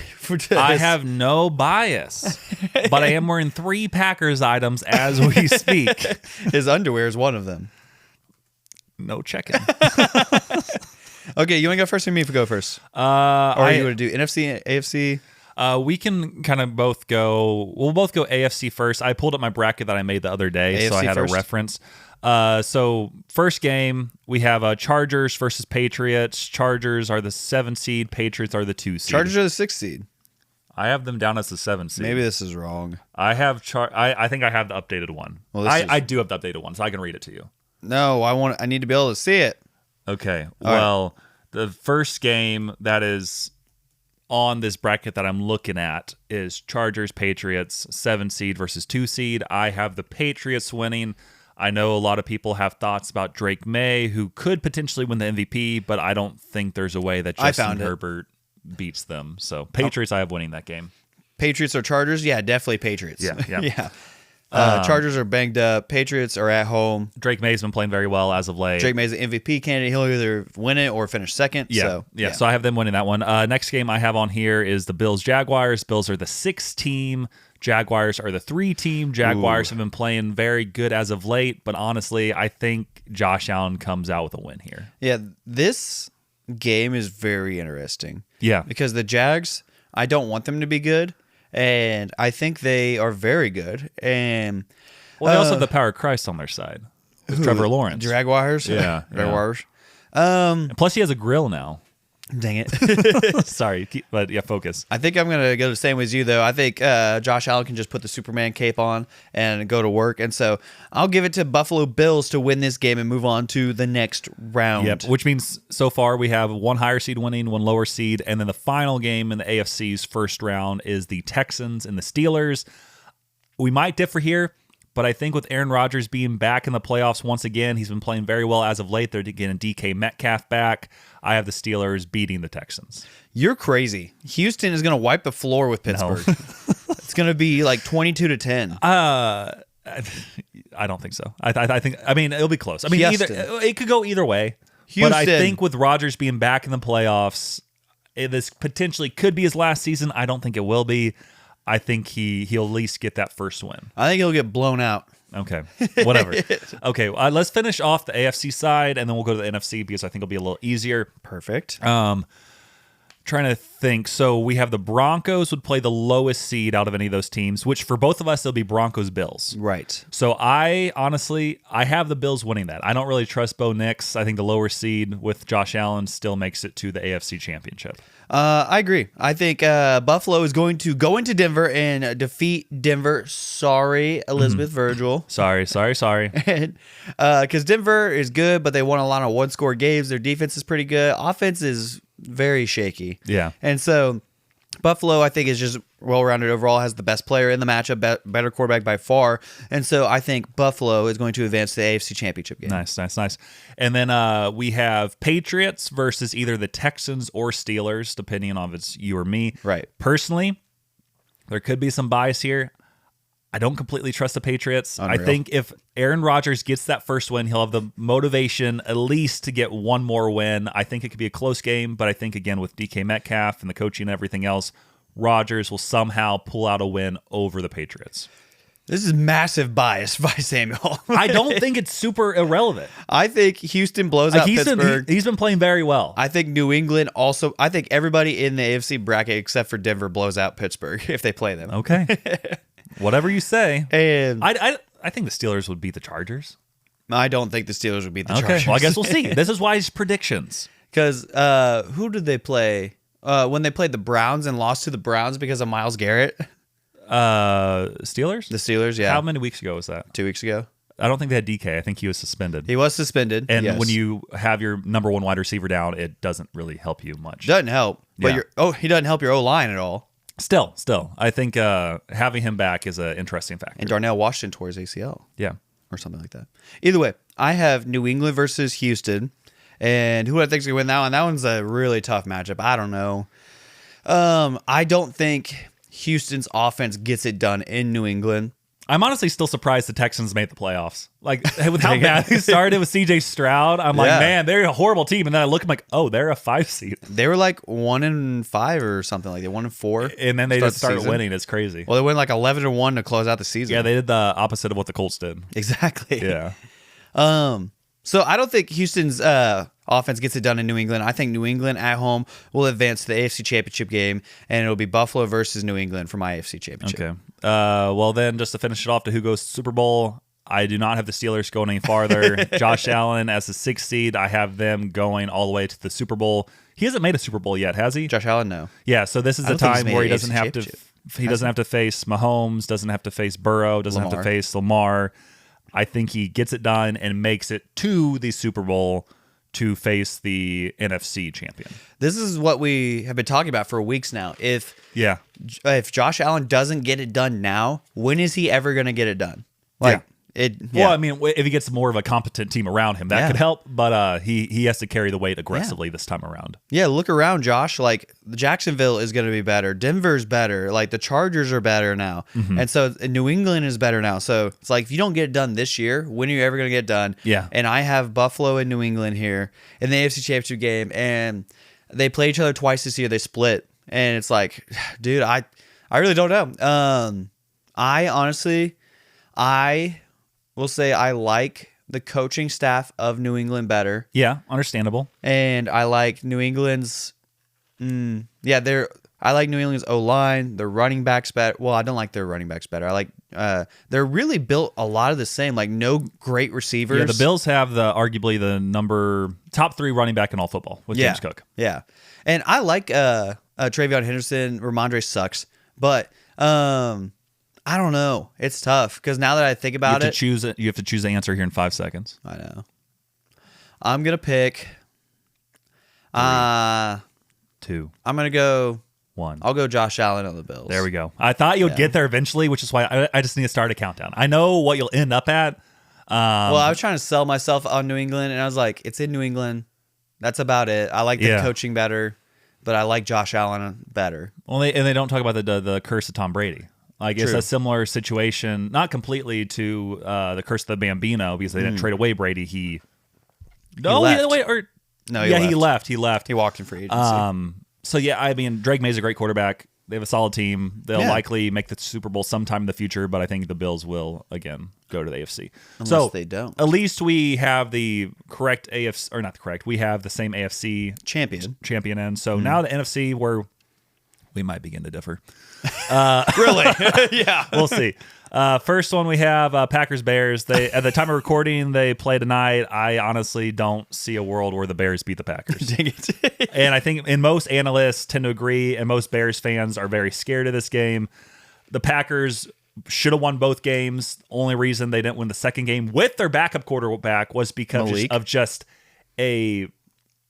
I have no bias, but I am wearing 3 Packers items as we speak. His underwear is one of them. No checking. Okay, you want to go first or me if we go first? Or are you going to do NFC, AFC? We can kind of both go. We'll both go AFC first. I pulled up my bracket that I made the other day, AFC so I had first. a reference. So first game, we have Chargers versus Patriots. Chargers are the 7 seed. Patriots are the 2 seed. Chargers are the 6 seed. I have them down as the 7 seed. Maybe this is wrong. I have I think I have the updated one. Well, I do have the updated one, so I can read it to you. No, I need to be able to see it. Okay. Well, the first game that is on this bracket that I'm looking at is Chargers, Patriots, 7 seed versus 2 seed. I have the Patriots winning. I know a lot of people have thoughts about Drake May, who could potentially win the MVP, but I don't think there's a way that Justin Herbert beats them. So Patriots, I have winning that game. Patriots or Chargers? Yeah, definitely Patriots. Yeah. Chargers are banged up. Patriots are at home. Drake May's been playing very well as of late. Drake May's the MVP candidate. He'll either win it or finish second. Yeah. So I have them winning that one. Next game I have on here is the Bills-Jaguars. Bills are the 6 team. Jaguars are the 3 team. Jaguars have been playing very good as of late, but honestly, I think Josh Allen comes out with a win here. Yeah, this game is very interesting. Yeah. Because the Jags, I don't want them to be good, and I think they are very good. And well, they also have the power of Christ on their side. With Trevor Lawrence. Jaguars? Yeah. Jaguars. Plus, he has a grill now. Dang it. Sorry, but yeah, focus. I think I'm going to go the same way as you, though. I think Josh Allen can just put the Superman cape on and go to work. And so I'll give it to Buffalo Bills to win this game and move on to the next round. Yep, which means so far we have one higher seed winning, one lower seed. And then the final game in the AFC's first round is the Texans and the Steelers. We might differ here, but I think with Aaron Rodgers being back in the playoffs once again, he's been playing very well as of late. They're getting DK Metcalf back. I have the Steelers beating the Texans. You're crazy. Houston is going to wipe the floor with Pittsburgh. No. It's going to be like 22-10. I don't think so. I mean, it'll be close. I mean, it could go either way. Houston. But I think with Rodgers being back in the playoffs, this potentially could be his last season. I don't think it will be. I think he'll at least get that first win. I think he'll get blown out. Okay, whatever. Okay, let's finish off the AFC side, and then we'll go to the NFC because I think it'll be a little easier. Perfect. Trying to think. So we have the Broncos would play the lowest seed out of any of those teams, which for both of us, it'll be Broncos-Bills. Right. So I have the Bills winning that. I don't really trust Bo Nix. I think the lower seed with Josh Allen still makes it to the AFC Championship. I agree. I think Buffalo is going to go into Denver and defeat Denver. Sorry, Elizabeth Virgil. Sorry. Because Denver is good, but they won a lot of one-score games. Their defense is pretty good. Offense is very shaky. Yeah. And so Buffalo, I think, is just well-rounded overall, has the best player in the matchup, better quarterback by far. And so I think Buffalo is going to advance to the AFC Championship game. Nice. And then we have Patriots versus either the Texans or Steelers, depending on if it's you or me. Right. Personally, there could be some bias here. I don't completely trust the Patriots. Unreal. I think if Aaron Rodgers gets that first win, he'll have the motivation at least to get one more win. I think it could be a close game, but I think, again, with DK Metcalf and the coaching and everything else, Rodgers will somehow pull out a win over the Patriots. This is massive bias by Samuel. I don't think it's super irrelevant. I think Houston blows out Pittsburgh. He's been playing very well. I think New England also. I think everybody in the AFC bracket except for Denver blows out Pittsburgh if they play them. Okay. Whatever you say. And I think the Steelers would beat the Chargers. I don't think the Steelers would beat the Chargers. Okay, well, I guess we'll see. This is why it's predictions. Because who did they play when they played the Browns and lost to the Browns because of Myles Garrett? Steelers? The Steelers, yeah. How many weeks ago was that? 2 weeks ago. I don't think they had DK. I think he was suspended. He was suspended. And yes. when you have your number one wide receiver down, it doesn't really help you much. Doesn't help. But he doesn't help your O-line at all. Still, I think having him back is an interesting factor. And Darnell Washington tore his ACL. Yeah. Or something like that. Either way, I have New England versus Houston. And who I think is going to win that one? That one's a really tough matchup. I don't know. I don't think Houston's offense gets it done in New England. I'm honestly still surprised the Texans made the playoffs. Like, with how bad they started with CJ Stroud, I'm like, man, they're a horrible team. And then I look, I'm like, oh, they're a 5 seed. They were like 1-5 or something like that, 1-4. And then they just started winning. It's crazy. Well, they went like 11-1 to close out the season. Yeah, they did the opposite of what the Colts did. Exactly. Yeah. So I don't think Houston's offense gets it done in New England. I think New England at home will advance to the AFC Championship game, and it'll be Buffalo versus New England for my AFC Championship. Okay. Well, then, just to finish it off to who goes to Super Bowl, I do not have the Steelers going any farther. Josh Allen as the 6th seed, I have them going all the way to the Super Bowl. He hasn't made a Super Bowl yet, has he? Josh Allen, no. Yeah, so this is the time where he doesn't have to. He doesn't have to face Mahomes, doesn't have to face Burrow, doesn't have to face Lamar. I think he gets it done and makes it to the Super Bowl to face the NFC champion. This is what we have been talking about for weeks now. If Josh Allen doesn't get it done now, when is he ever going to get it done? Well, I mean, if he gets more of a competent team around him, that could help. But he has to carry the weight aggressively this time around. Yeah, look around, Josh. Like, Jacksonville is going to be better. Denver's better. Like, the Chargers are better now. Mm-hmm. And so New England is better now. So it's like, if you don't get it done this year, when are you ever going to get it done? Yeah. And I have Buffalo and New England here in the AFC Championship game. And they play each other twice this year. They split. And it's like, dude, I really don't know. I will say I like the coaching staff of New England better. Yeah, understandable. And I like New England's. I like New England's O-line. Their running backs better. Well, I don't like their running backs better. I like they're really built a lot of the same. Like no great receivers. Yeah, the Bills have arguably the top 3 running back in all football with James Cook. Yeah, and I like Travion Henderson. Ramondre sucks, but I don't know. It's tough because now that I think about you have to choose the answer here in 5 seconds. I know. I'm gonna pick. 2. I'm gonna go 1. I'll go Josh Allen on the Bills. There we go. I thought you would get there eventually, which is why I just need to start a countdown. I know what you'll end up at. Well, I was trying to sell myself on New England, and I was like, it's in New England. That's about it. I like the coaching better, but I like Josh Allen better. Well, they don't talk about the curse of Tom Brady. Like, it's a similar situation, not completely to the curse of the Bambino, because they didn't trade away Brady. He left. He left. He walked in free agency. So, yeah, I mean, Drake May's a great quarterback. They have a solid team. They'll likely make the Super Bowl sometime in the future, but I think the Bills will, again, go to the AFC. Unless they don't. At least we have the correct AFC, or not the correct, we have the same AFC champion in. So now the NFC, where we might begin to differ. Really? Yeah. We'll see. First one we have Packers-Bears. They at the time of recording, they play tonight. I honestly don't see a world where the Bears beat the Packers. Dang it. And I think most analysts tend to agree, and most Bears fans are very scared of this game. The Packers should have won both games. Only reason they didn't win the second game with their backup quarterback was because of just a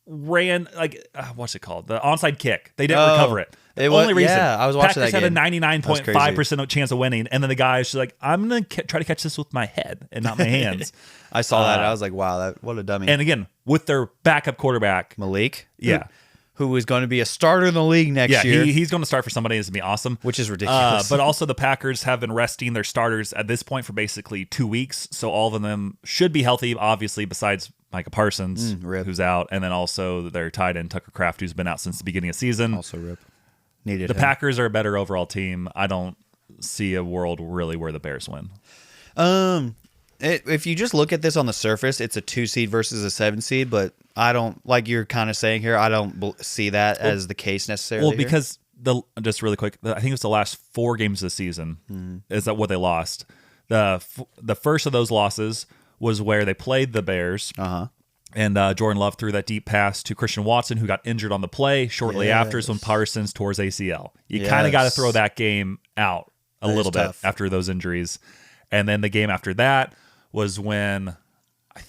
what's it called? The onside kick. They didn't recover it. Only reason. Yeah, I was watching Packers that game. had a 99.5% chance of winning, and then the guy's just like, I'm going to try to catch this with my head and not my hands. I saw that, and I was like, wow, what a dummy. And again, with their backup quarterback. Malik? Yeah. Who is going to be a starter in the league next year. He's going to start for somebody. It's going to be awesome. Which is ridiculous. But also the Packers have been resting their starters at this point for basically 2 weeks, so all of them should be healthy, obviously, besides Micah Parsons, who's out, and then also their tight end, Tucker Kraft, who's been out since the beginning of the season. Also rip. Needed the Packers are a better overall team. I don't see a world really where the Bears win. If you just look at this on the surface, it's a 2 seed versus a 7 seed, but I don't, like you're kind of saying here, I don't see that as the case necessarily. Well, because just really quick, I think it was the last 4 games of the season is that what they lost. The first of those losses was where they played the Bears. And Jordan Love threw that deep pass to Christian Watson, who got injured on the play shortly after, when Parsons tore his ACL. You kind of got to throw that game out a little bit after those injuries. And then the game after that was when I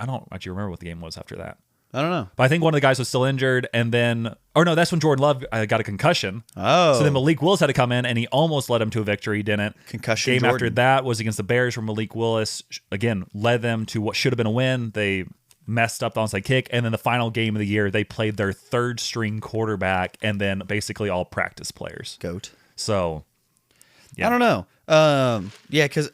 don't actually remember what the game was after that. I don't know. But I think one of the guys was still injured. And then, that's when Jordan Love got a concussion. Oh. So then Malik Willis had to come in, and he almost led him to a victory. He didn't. Concussion game Jordan. After that was against the Bears, where Malik Willis, again, led them to what should have been a win. They messed up the onside kick, and then the final game of the year, they played their 3rd string quarterback, and then basically all practice players. Goat. So, I don't know. Because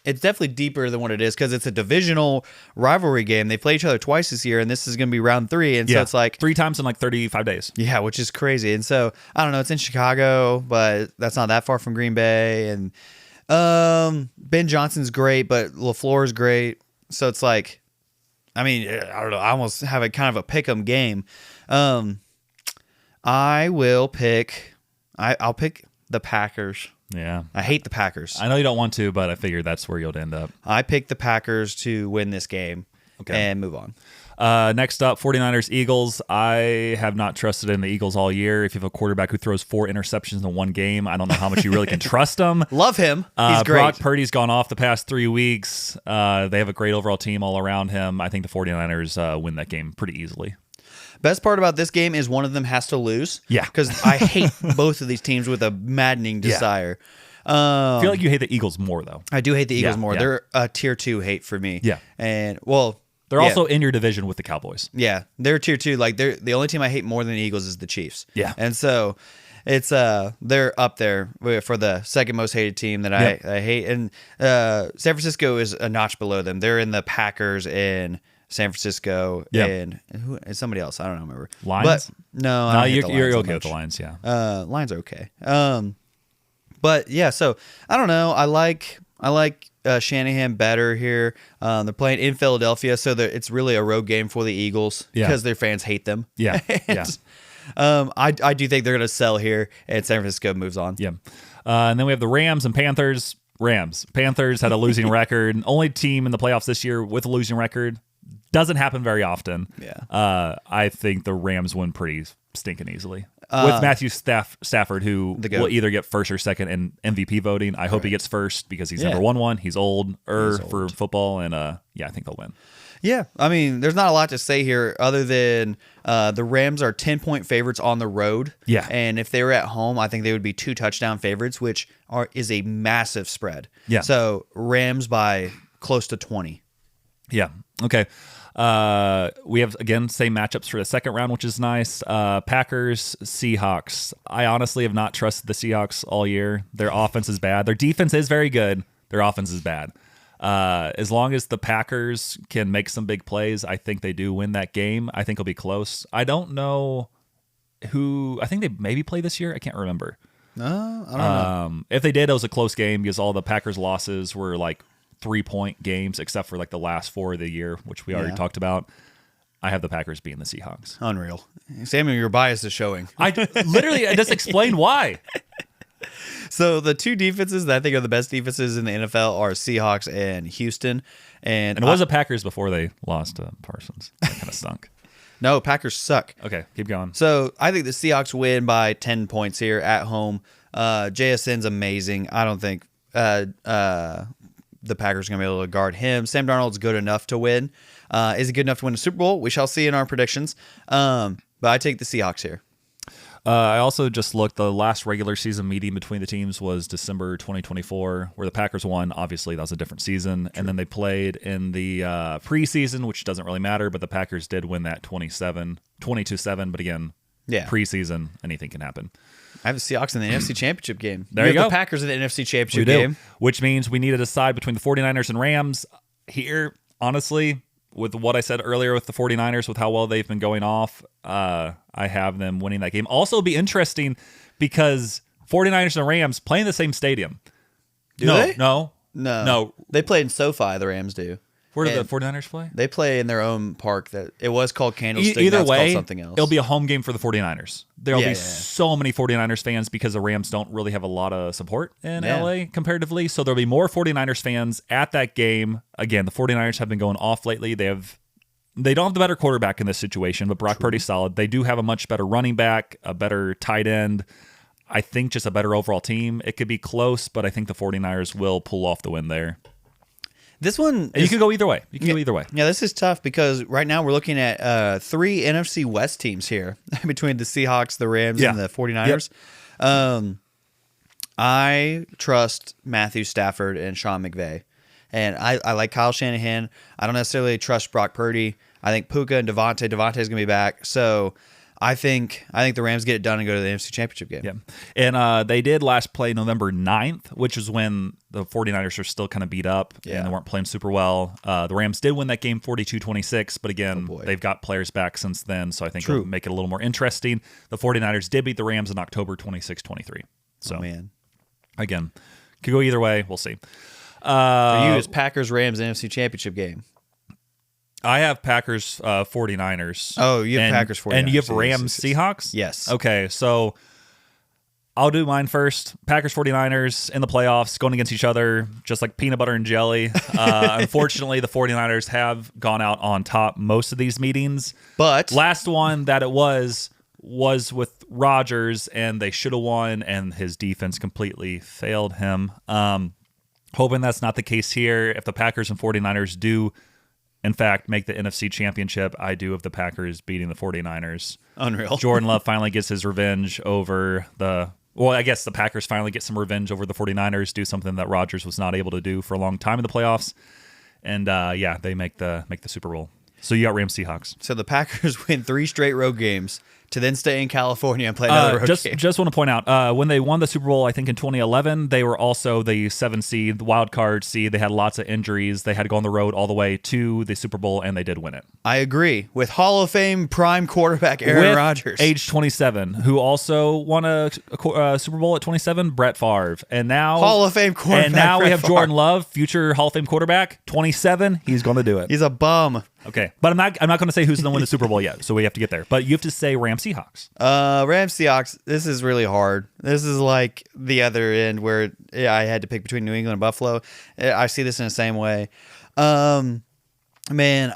it's definitely deeper than what it is, because it's a divisional rivalry game. They play each other twice this year, and this is going to be round 3, and so it's like 3 times in like 35 days. Yeah, which is crazy. And so I don't know. It's in Chicago, but that's not that far from Green Bay, and Ben Johnson's great, but LaFleur's great. So it's like, I mean, I don't know. I almost have a kind of a pick 'em game. I will pick. I'll pick the Packers. Yeah, I hate the Packers. I know you don't want to, but I figured that's where you'll end up. I pick the Packers to win this game and move on. Next up, 49ers, Eagles. I have not trusted in the Eagles all year. If you have a quarterback who throws 4 interceptions in one game, I don't know how much you really can trust him. Love him. He's great. Brock Purdy's gone off the past 3 weeks. They have a great overall team all around him. I think the 49ers win that game pretty easily. Best part about this game is one of them has to lose. Yeah. Because I hate both of these teams with a maddening desire. I feel like you hate the Eagles more, though. I do hate the Eagles more. Yeah. They're a tier 2 hate for me. Yeah. And, well... They're also in your division with the Cowboys. Yeah, they're tier 2. Like, they're the only team I hate more than the Eagles is the Chiefs. Yeah, and so it's they're up there for the second most hated team that I hate. And San Francisco is a notch below them. They're in the Packers in San Francisco and somebody else. I don't remember. Lions? But no, you're okay with the Lions. Yeah, Lions are okay. But yeah, so I don't know. I like Shanahan better here. They're playing in Philadelphia, so it's really a road game for the Eagles because their fans hate them. Yeah, I do think they're going to sell here, and San Francisco moves on. Yeah, and then we have the Rams and Panthers. Panthers had a losing record. Only team in the playoffs this year with a losing record. Doesn't happen very often. Yeah. I think the Rams win pretty stinking easily. With Matthew Stafford, who will either get first or second in MVP voting. I hope he gets first because he's never won one. He's old for football, and I think they'll win. Yeah, I mean, there's not a lot to say here other than the Rams are 10-point favorites on the road. Yeah. And if they were at home, I think they would be 2 touchdown favorites, which is a massive spread. Yeah. So Rams by close to 20. Yeah. Okay. We have, again, same matchups for the second round, which is nice. Packers, Seahawks. I honestly have not trusted the Seahawks all year. Their offense is bad. Their defense is very good. Their offense is bad. As long as the Packers can make some big plays, I think they do win that game. I think it'll be close. I don't know who. I think they maybe play this year. I can't remember. No, I don't know. If they did, it was a close game because all the Packers' losses were like 3-point games, except for like the last 4 of the year, which we already talked about. I have the Packers beating the Seahawks. Unreal. Samuel, your bias is showing. I just explained why. So the 2 defenses that I think are the best defenses in the NFL are Seahawks and Houston. And it was the Packers before they lost to Parsons. That kind of stunk. No, Packers suck. Okay, keep going. So I think the Seahawks win by 10 points here at home. JSN's amazing. I don't think the Packers are going to be able to guard him. Sam Darnold's good enough to win. Is he good enough to win a Super Bowl? We shall see in our predictions. But I take the Seahawks here. I also just looked. The last regular season meeting between the teams was December 2024, where the Packers won. Obviously, that was a different season. True. And then they played in the preseason, which doesn't really matter, but the Packers did win that 22-7. But again, preseason, anything can happen. I have the Seahawks in the NFC Championship game. There you go. The Packers in the NFC Championship game. Which means we need to decide between the 49ers and Rams. Here, honestly, with what I said earlier with the 49ers, with how well they've been going off, I have them winning that game. Also, it'll be interesting because 49ers and Rams play in the same stadium. Do they? No. They play in SoFi, the Rams do. Where do the 49ers play? They play in their own park. That it was called Candlestick. Either way, way, called something else. It'll be a home game for the 49ers. There'll be so many 49ers fans because the Rams don't really have a lot of support in LA comparatively. So there'll be more 49ers fans at that game. Again, the 49ers have been going off lately. They don't have the better quarterback in this situation, but Brock Purdy's solid. They do have a much better running back, a better tight end. I think just a better overall team. It could be close, but I think the 49ers will pull off the win there. This one... You could go either way. Yeah, this is tough because right now we're looking at 3 NFC West teams here between the Seahawks, the Rams, and the 49ers. Yep. I trust Matthew Stafford and Sean McVay. And I like Kyle Shanahan. I don't necessarily trust Brock Purdy. I think Puka and Devontae's going to be back. So I think the Rams get it done and go to the NFC Championship game. Yeah. And they did last play November 9th, which is when the 49ers are still kind of beat up and they weren't playing super well. The Rams did win that game 42-26, but again, they've got players back since then, so I think it'll make it a little more interesting. The 49ers did beat the Rams in October 26-23. So, again, could go either way. We'll see. For you, it's Packers-Rams NFC Championship game. I have Packers 49ers. Oh, you have Packers 49ers. And you have Rams Seahawks? Yes. Okay, so I'll do mine first. Packers 49ers in the playoffs, going against each other, just like peanut butter and jelly. Unfortunately, the 49ers have gone out on top most of these meetings. But last one that it was with Rodgers, and they should have won, and his defense completely failed him. Hoping that's not the case here. If the Packers and 49ers do, in fact, make the NFC Championship, I do have the Packers beating the 49ers. Unreal. Jordan Love finally gets his revenge over I guess the Packers finally get some revenge over the 49ers, do something that Rodgers was not able to do for a long time in the playoffs. And they make the Super Bowl. So you got Rams Seahawks. So the Packers win 3 straight road games, to then stay in California and play another road game. Just want to point out, when they won the Super Bowl, I think in 2011, they were also the 7 seed, the wild card seed. They had lots of injuries. They had to go on the road all the way to the Super Bowl, and they did win it. I agree with Hall of Fame prime quarterback Aaron Rodgers, age 27, who also won a Super Bowl at 27, Brett Favre, and now Hall of Fame quarterback. And now Brett we have Favre. Jordan Love, future Hall of Fame quarterback, 27. He's going to do it. He's a bum. Okay, but I'm not going to say who's going to win the Super Bowl yet, so we have to get there. But you have to say Rams Seahawks. Rams Seahawks. This is really hard. This is like the other end where I had to pick between New England and Buffalo. I see this in the same way. Man,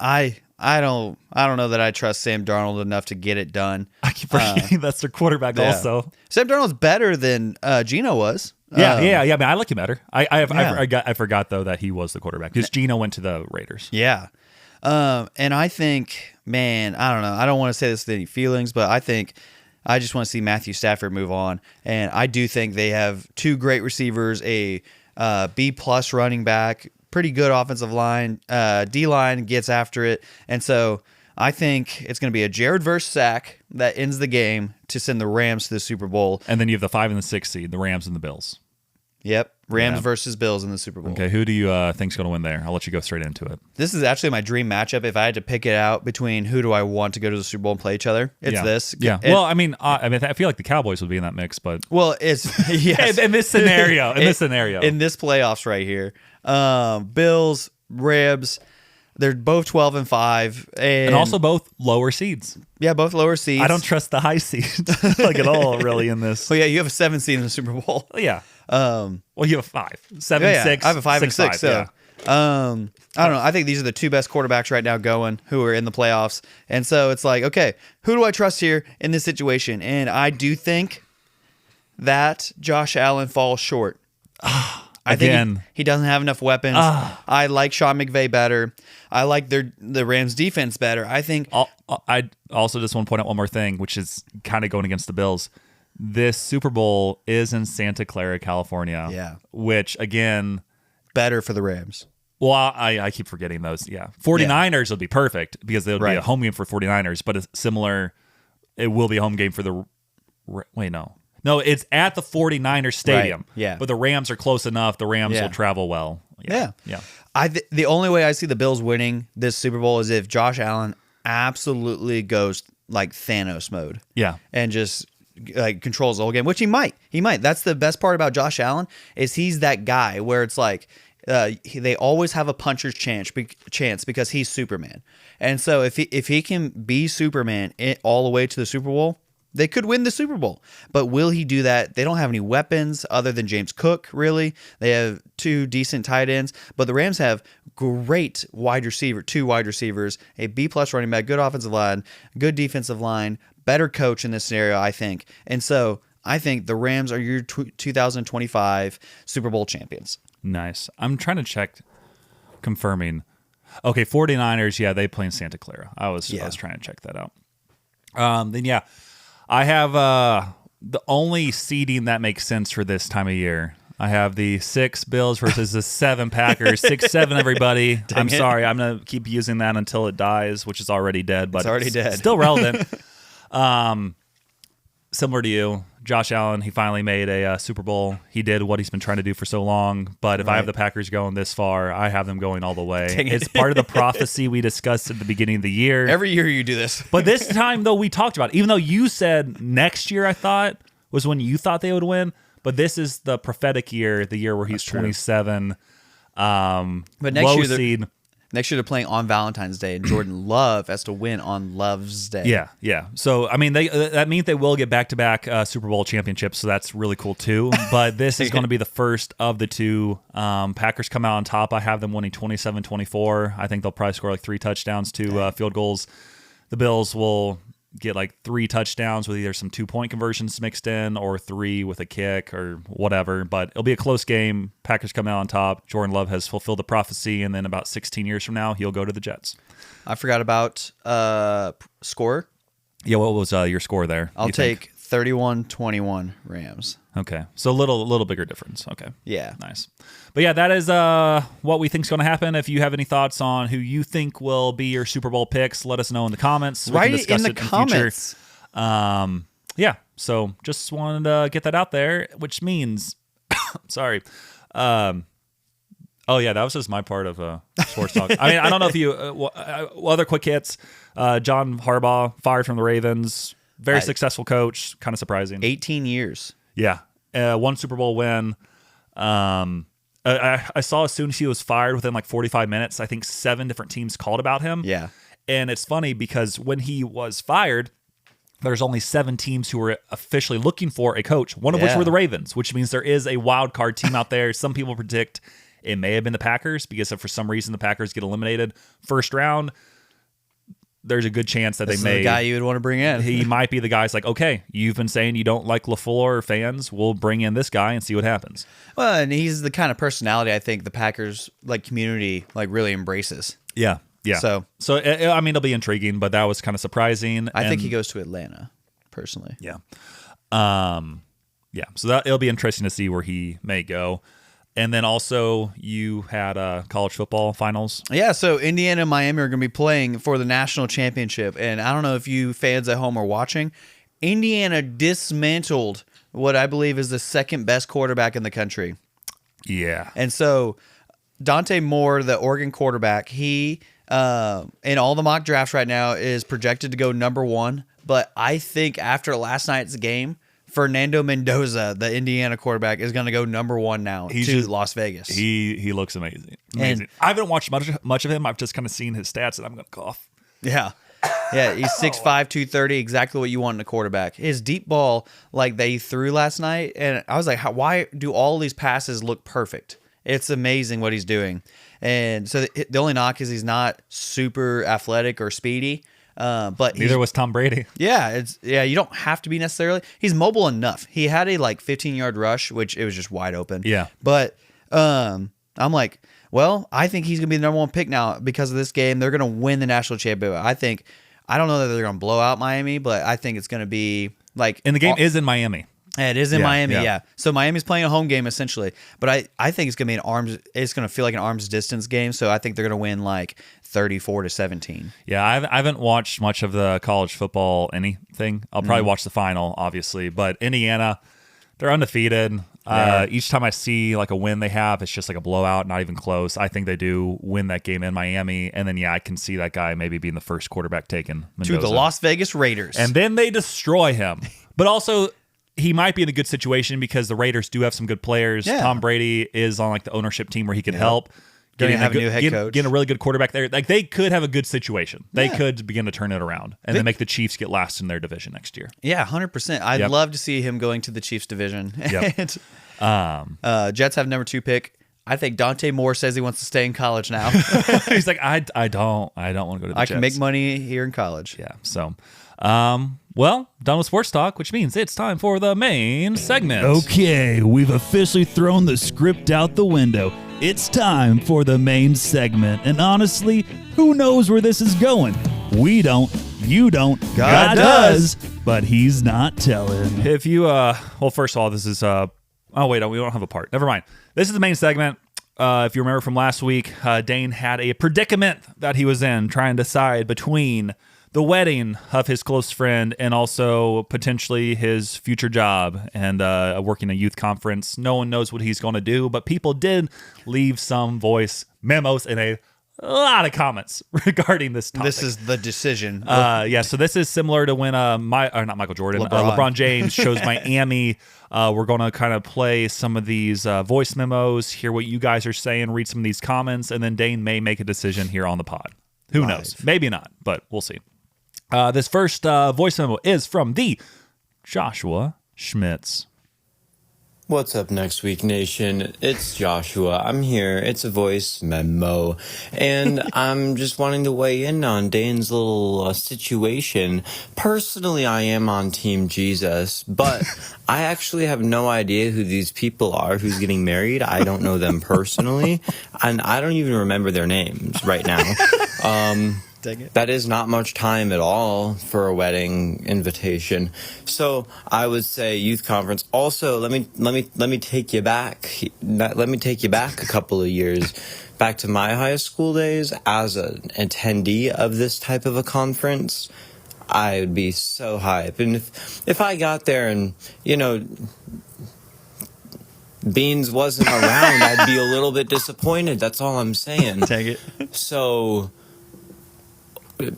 I don't know that I trust Sam Darnold enough to get it done. I keep forgetting that's their quarterback also. Sam Darnold's better than Geno was. Yeah. I mean, I like him better. I forgot though that he was the quarterback because Geno went to the Raiders. Yeah. And I think, man, I don't know. I don't want to say this with any feelings, but I just want to see Matthew Stafford move on. And I do think they have 2 great receivers, a B+ running back, pretty good offensive line. D-line gets after it. And so I think it's going to be a Jared versus Sack that ends the game to send the Rams to the Super Bowl. And then you have the 5 and the 6 seed, the Rams and the Bills. Yep. Rams versus Bills in the Super Bowl. Okay, who do you think's going to win there? I'll let you go straight into it. This is actually my dream matchup. If I had to pick it out between who do I want to go to the Super Bowl and play each other, it's this. Yeah. Well, I mean, I feel like the Cowboys would be in that mix, but it's yes. in this scenario, in this playoffs right here, Bills, Rams. They're both 12-5, and also both lower seeds. Yeah, both lower seeds. I don't trust the high seed like at all, really, in this. Well, yeah, you have a 7 seed in the Super Bowl. Yeah. Well, you have a 5, 7, 6. I have a 5 and 6. So, yeah. I don't know. I think these are the 2 best quarterbacks right now going who are in the playoffs, and so it's like, okay, who do I trust here in this situation? And I do think that Josh Allen falls short. I think he doesn't have enough weapons. I like Sean McVay better. I like the Rams defense better. I think. I also just want to point out one more thing, which is kind of going against the Bills. This Super Bowl is in Santa Clara, California. Yeah. Which, again, better for the Rams. Well, I keep forgetting those. Yeah. 49ers would be perfect because it would be a home game for 49ers, but it's similar. It will be a home game for the. Wait, no. No, it's at the 49ers stadium. Right. Yeah. But the Rams are close enough. The Rams will travel well. Yeah. Yeah. The only way I see the Bills winning this Super Bowl is if Josh Allen absolutely goes like Thanos mode. Yeah. And just like controls the whole game, which he might. He might. That's the best part about Josh Allen is he's that guy where it's like they always have a puncher's chance because he's Superman. And so if he can be Superman all the way to the Super Bowl, they could win the Super Bowl. But will he do that? They don't have any weapons other than James Cook, really. They have 2 decent tight ends. But the Rams have great 2 wide receivers, a B+ running back, good offensive line, good defensive line, better coach in this scenario, I think. And so I think the Rams are your 2025 Super Bowl champions. Nice. I'm trying to check, confirming. Okay, 49ers, yeah, they play in Santa Clara. I was trying to check that out. Then, I have the only seeding that makes sense for this time of year. I have the 6 Bills versus the 7 Packers. 6-7, everybody. I'm sorry. I'm going to keep using that until it dies, which is already dead. But it's already dead. Still relevant. Similar to you, Josh Allen, he finally made a Super Bowl. He did what he's been trying to do for so long. But if I have the Packers going this far, I have them going all the way. It's part of the prophecy we discussed at the beginning of the year. Every year you do this. But this time, though, we talked about it. Even though you said next year, I thought, was when you thought they would win. But this is the prophetic year, the year where he's 27. But next year, they're playing on Valentine's Day, and Jordan Love has to win on Love's Day. Yeah. So, I mean, that means they will get back-to-back Super Bowl championships, so that's really cool, too. But this is going to be the first of the 2. Packers come out on top. I have them winning 27-24. I think they'll probably score like 3 touchdowns, 2 field goals. The Bills will get like 3 touchdowns with either some 2-point conversions mixed in or 3 with a kick or whatever. But it'll be a close game. Packers come out on top. Jordan Love has fulfilled the prophecy, and then about 16 years from now, he'll go to the Jets. I forgot about score. Yeah, what was your score there? I'll take 31-21 Rams. Okay, so a little bigger difference. Okay, yeah, nice. But yeah, that is what we think is going to happen. If you have any thoughts on who you think will be your Super Bowl picks, let us know in the comments. Write it in the comments. Yeah, so just wanted to get that out there, which means, sorry. Oh, yeah, that was just my part of sports talk. I mean, I don't know if you, other quick hits. John Harbaugh, fired from the Ravens. Very successful coach, kind of surprising. 18 years. Yeah, one Super Bowl win. I saw as soon as he was fired, within like 45 minutes, I think 7 different teams called about him. Yeah. And it's funny because when he was fired, there's only 7 teams who were officially looking for a coach, one of which were the Ravens, which means there is a wild card team out there. Some people predict it may have been the Packers because if for some reason the Packers get eliminated first round, there's a good chance that this they may. The guy you would want to bring in. He might be the guy. It's like, okay, you've been saying you don't like LaFleur fans. We'll bring in this guy and see what happens. Well, and he's the kind of personality I think the Packers community really embraces. Yeah. Yeah. So I mean, it'll be intriguing, but that was kind of surprising. I think he goes to Atlanta, personally. Yeah. Yeah. So it'll be interesting to see where he may go. And then also you had college football finals. Yeah, so Indiana and Miami are going to be playing for the national championship. And I don't know if you fans at home are watching. Indiana dismantled what I believe is the second best quarterback in the country. Yeah. And so Dante Moore, the Oregon quarterback, he in all the mock drafts right now is projected to go number 1. But I think after last night's game, Fernando Mendoza, the Indiana quarterback, is going to go number 1 now to Las Vegas. He looks amazing. Amazing. I haven't watched much of him. I've just kind of seen his stats, and I'm going to cough. Yeah. Yeah, he's 6'5", 230, exactly what you want in a quarterback. His deep ball, they threw last night, and I was like, why do all these passes look perfect? It's amazing what he's doing. And so the only knock is he's not super athletic or speedy. But neither was Tom Brady. Yeah, you don't have to be necessarily. He's mobile enough. He had a 15-yard rush, which it was just wide open. Yeah. But I'm like, well, I think he's gonna be the number 1 pick now because of this game. They're gonna win the national championship. I don't know that they're gonna blow out Miami, but I think it's gonna be And the game is in Miami. It is in Miami, yeah. So Miami's playing a home game essentially, but I think it's gonna be it's gonna feel like an arms distance game. So I think they're gonna win 34-17. Yeah, I haven't watched much of the college football anything. I'll probably watch the final, obviously, but Indiana, they're undefeated. Each time I see a win they have, it's just a blowout, not even close. I think they do win that game in Miami, and then I can see that guy maybe being the first quarterback taken, Mendoza. To the Las Vegas Raiders, and then they destroy him. But also, he might be in a good situation because the Raiders do have some good players. Yeah. Tom Brady is on the ownership team where he can help. Getting a new head coach. Getting a really good quarterback there. They could have a good situation. They could begin to turn it around and then make the Chiefs get last in their division next year. Yeah, 100%. I'd love to see him going to the Chiefs division. Yep. Jets have number 2 pick. I think Dante Moore says he wants to stay in college now. He's like, I don't want to go to the Jets. I can make money here in college. Yeah. So, well, done with sports talk, which means it's time for the main segment. Okay, we've officially thrown the script out the window. It's time for the main segment. And honestly, who knows where this is going? We don't. You don't. God does. But he's not telling. If you, well, first of all, this is, oh, wait, we don't have a part. Never mind. This is the main segment. If you remember from last week, Dane had a predicament that he was in, trying to decide between the wedding of his close friend and also potentially his future job and working a youth conference. No one knows what he's going to do, but people did leave some voice memos and a lot of comments regarding this topic. This is the decision. Yeah, so this is similar to when not Michael Jordan, LeBron James chose Miami. We're going to kind of play some of these voice memos, hear what you guys are saying, read some of these comments, and then Dane may make a decision here on the pod. Who knows? Maybe not, but we'll see. This first voice memo is from the Joshua Schmitz. What's up, Next Week Nation? It's Joshua. I'm here. It's a voice memo. And I'm just wanting to weigh in on Dane's little situation. Personally, I am on Team Jesus, but I actually have no idea who these people are who's getting married. I don't know them personally, and I don't even remember their names right now. That is not much time at all for a wedding invitation. So I would say youth conference. Also, let me take you back. Let me take you back a couple of years, back to my high school days as an attendee of this type of a conference. I would be so hype. And if I got there and, Beans wasn't around, I'd be a little bit disappointed. That's all I'm saying. Take it. So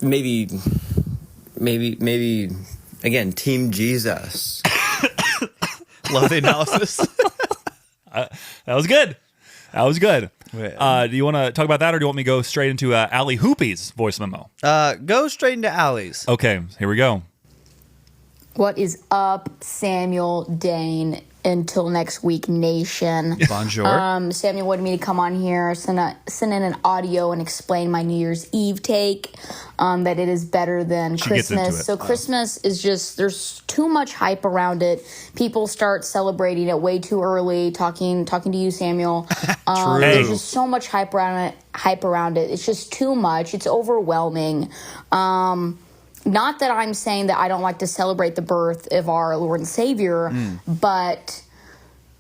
maybe again, Team Jesus. Love the analysis. That was good. Do you want to talk about that, or do you want me to go straight into Allie Hoopy's voice memo? Go straight into Allie's. Okay, here we go. What is up, Samuel, Dane, until next week, nation? Bonjour. Samuel wanted me to come on here, send in an audio and explain my New Year's Eve take, that it is better than Christmas. So Christmas is just, there's too much hype around it. People start celebrating it way too early, talking to you, Samuel. True. There's just so much hype around it. It's just too much. It's overwhelming. Not that I'm saying that I don't like to celebrate the birth of our Lord and Savior, but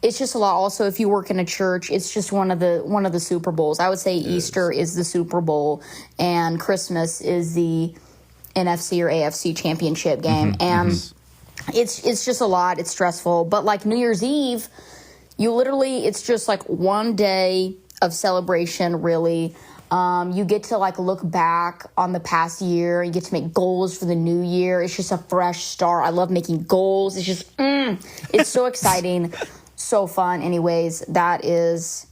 it's just a lot. Also, if you work in a church, it's just one of the Super Bowls. I would say Easter is the Super Bowl, and Christmas is the NFC or AFC championship game. And it's just a lot. It's stressful. But like New Year's Eve, it's just like one day of celebration, really. You get to like look back on the past year. You get to make goals for the new year. It's just a fresh start. I love making goals. It's just, it's so exciting, so fun. Anyways, that is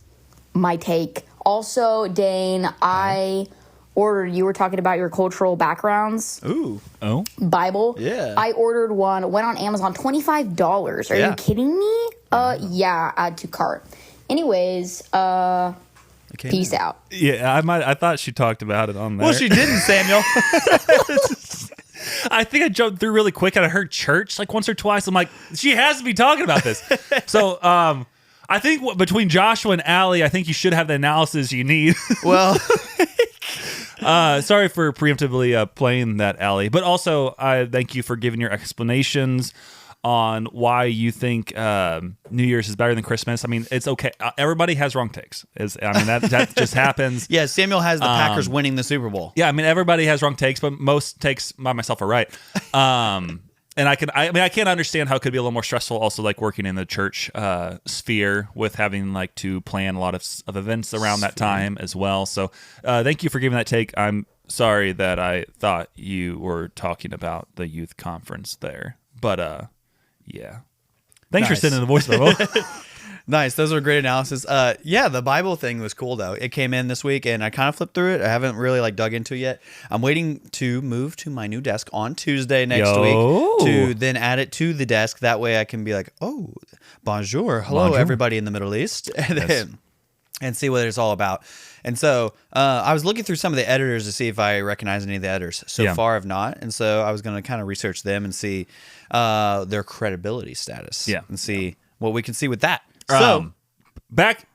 my take. Also, Dane, you were talking about your cultural backgrounds. Ooh. Oh. Bible. Yeah. I ordered one, went on Amazon, $25. Are you kidding me? Yeah, add to cart. Anyways, peace out. Yeah, I thought she talked about it on there. Well, she didn't, Samuel. I think I jumped through really quick and I heard church like once or twice. I'm like, she has to be talking about this. So I think between Joshua and Allie, I think you should have the analysis you need. Well, sorry for preemptively playing that, Allie. But also, I thank you for giving your explanations on why you think New Year's is better than Christmas. I mean, it's okay. Everybody has wrong takes. That just happens. yeah, Samuel has the Packers winning the Super Bowl. Yeah, I mean, everybody has wrong takes, but most takes by myself are right. And I can't understand how it could be a little more stressful. Also, like working in the church sphere with having like to plan a lot of events around that time as well. So, thank you for giving that take. I'm sorry that I thought you were talking about the youth conference there, but yeah. Thanks for sending the voice memo. Nice. Those are great analysis. Yeah, the Bible thing was cool though. It came in this week and I kind of flipped through it. I haven't really like dug into it yet. I'm waiting to move to my new desk on Tuesday next week to then add it to the desk. That way I can be like, oh, bonjour. Hello, everybody in the Middle East. And see what it's all about. And so I was looking through some of the editors to see if I recognize any of the editors. So far, I've not. And so I was going to kind of research them and see their credibility status. Yeah. And see what we can see with that. So back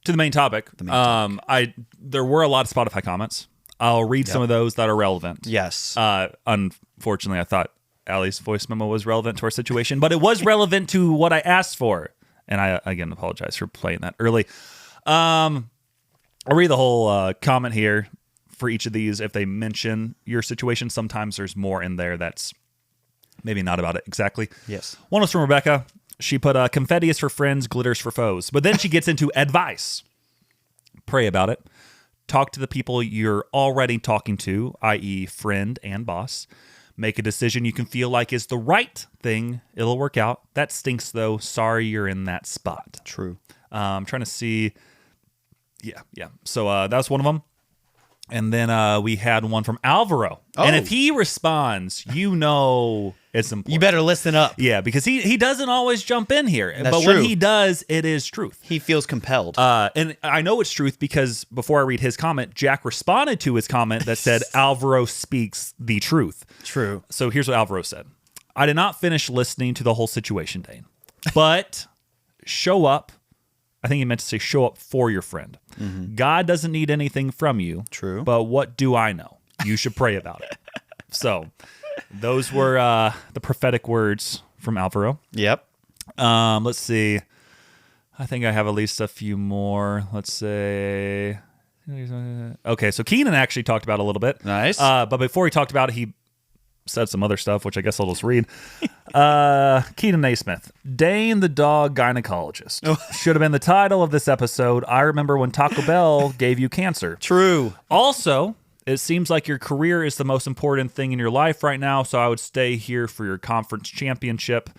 to the main topic. There were a lot of Spotify comments. I'll read some of those that are relevant. Yes. Unfortunately, I thought Allie's voice memo was relevant to our situation, but it was relevant to what I asked for. And I, again, apologize for playing that early. I'll read the whole comment here for each of these. If they mention your situation, sometimes there's more in there that's maybe not about it exactly. Yes. One was from Rebecca. She put confetti is for friends, glitters for foes. But then she gets into advice. Pray about it. Talk to the people you're already talking to, i.e. friend and boss. Make a decision you can feel like is the right thing. It'll work out. That stinks, though. Sorry you're in that spot. True. I'm trying to see. Yeah. So that's one of them. And then we had one from Alvaro. Oh. And if he responds, it's important. You better listen up. Yeah, because he doesn't always jump in here. That's true. When he does, it is truth. He feels compelled. And I know it's truth because before I read his comment, Jack responded to his comment that said, Alvaro speaks the truth. True. So here's what Alvaro said. I did not finish listening to the whole situation, Dane. But show up. I think he meant to say show up for your friend. Mm-hmm. God doesn't need anything from you. True. But what do I know? You should pray about it. So those were the prophetic words from Alvaro. Yep. Let's see. I think I have at least a few more. Let's say. Okay, so Keenan actually talked about it a little bit. Nice. But before he talked about it, said some other stuff, which I guess I'll just read. Keaton Naismith, Dane the dog gynecologist. Should have been the title of this episode. I remember when Taco Bell gave you cancer. True. Also, it seems like your career is the most important thing in your life right now, so I would stay here for your conference championship.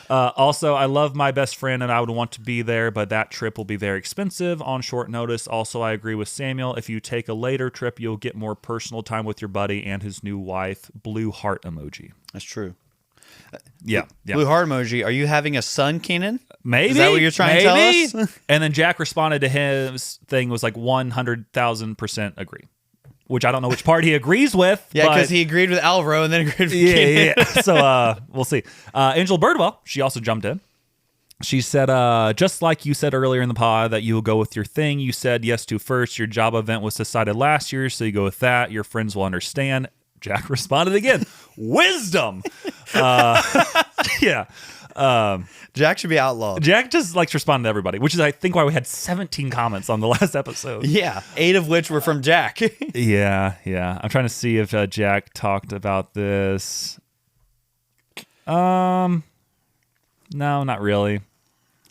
Also, I love my best friend and I would want to be there, but that trip will be very expensive on short notice. Also, I agree with Samuel. If you take a later trip, you'll get more personal time with your buddy and his new wife. Blue heart emoji. That's true. Yeah. Blue heart emoji. Are you having a son, Keenan? Maybe. Is that what you're trying to tell us? And then Jack responded to his thing was like 100,000% agree. Which I don't know which part he agrees with. Yeah, because he agreed with Alvaro and then agreed with Keenan. Yeah. So we'll see. Angel Birdwell, she also jumped in. She said, just like you said earlier in the pod that you will go with your thing you said yes to first. Your job event was decided last year, so you go with that. Your friends will understand. Jack responded again. Wisdom. Yeah. Jack should be outlawed. Jack just likes responding to everybody, which is, I think, why we had 17 comments on the last episode. Yeah, 8 of which were from Jack. Yeah. I'm trying to see if Jack talked about this. No, not really.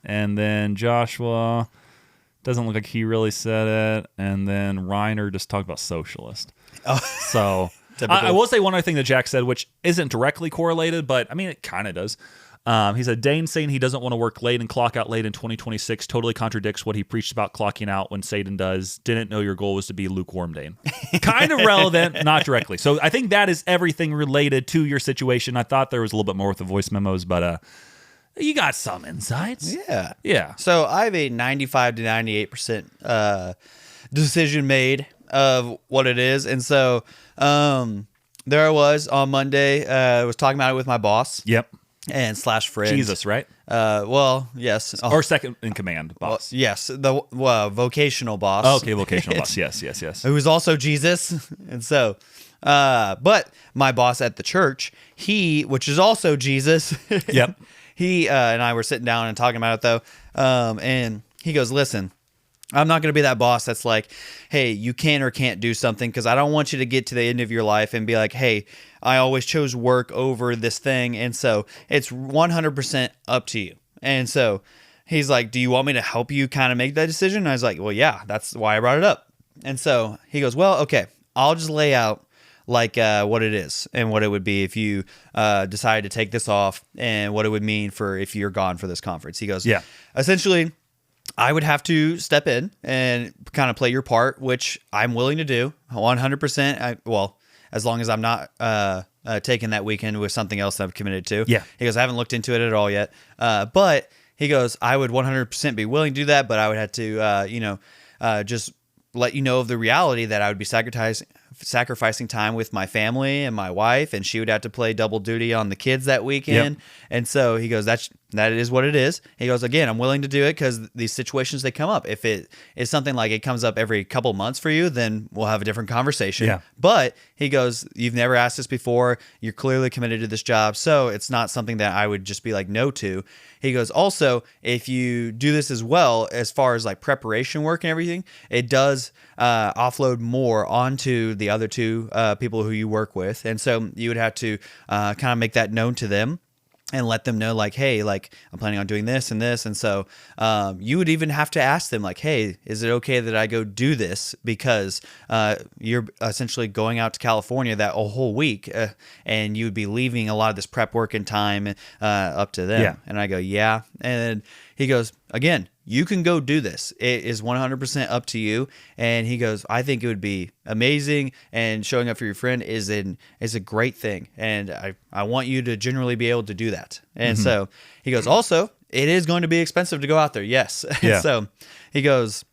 And then Joshua doesn't look like he really said it. And then Reiner just talked about socialist. Oh. So I will say one other thing that Jack said, which isn't directly correlated, but I mean, it kind of does. He said, Dane saying he doesn't want to work late and clock out late in 2026 totally contradicts what he preached about clocking out when Satan does. Didn't know your goal was to be lukewarm, Dane. Kind of relevant, not directly. So I think that is everything related to your situation. I thought there was a little bit more with the voice memos, but you got some insights. Yeah. So I have a 95 to 98% decision made of what it is. And so there I was on Monday. I was talking about it with my boss. Yep. And slash friend. Jesus, right? Well, yes. Or second in command boss. Well, yes, the vocational boss. Oh, okay, vocational boss. Yes. Who was also Jesus. And so, but my boss at the church, which is also Jesus. Yep. He and I were sitting down and talking about it, though. And he goes, listen, I'm not going to be that boss that's like, hey, you can or can't do something, because I don't want you to get to the end of your life and be like, hey, I always chose work over this thing. And so it's 100% up to you. And so he's like, do you want me to help you kind of make that decision? And I was like, well, yeah, that's why I brought it up. And so he goes, well, okay, I'll just lay out like what it is and what it would be if you decide to take this off and what it would mean for if you're gone for this conference. He goes, yeah, essentially, I would have to step in and kind of play your part, which I'm willing to do 100%. Well, as long as I'm not taking that weekend with something else that I'm committed to. Yeah. He goes, I haven't looked into it at all yet. But he goes, I would 100% be willing to do that, but I would have to, just let you know of the reality that I would be sacrificing time with my family and my wife, and she would have to play double duty on the kids that weekend. Yep. And so he goes, that is what it is. He goes, again, I'm willing to do it because these situations, they come up. If it is something like it comes up every couple months for you, then we'll have a different conversation. Yeah. But he goes, you've never asked this before. You're clearly committed to this job. So it's not something that I would just be like no to. He goes, also, if you do this as well, as far as like preparation work and everything, it does offload more onto the other two people who you work with. And so you would have to kind of make that known to them and let them know, like, hey, like, I'm planning on doing this and this. And so you would even have to ask them, like, hey, is it okay that I go do this? Because you're essentially going out to California that whole week, and you would be leaving a lot of this prep work and time up to them. Yeah. And I go, yeah. And he goes, again, you can go do this. It is 100% up to you. And he goes, I think it would be amazing, and showing up for your friend is a great thing. And I want you to generally be able to do that. And so he goes, also, it is going to be expensive to go out there. Yes. Yeah. So he goes,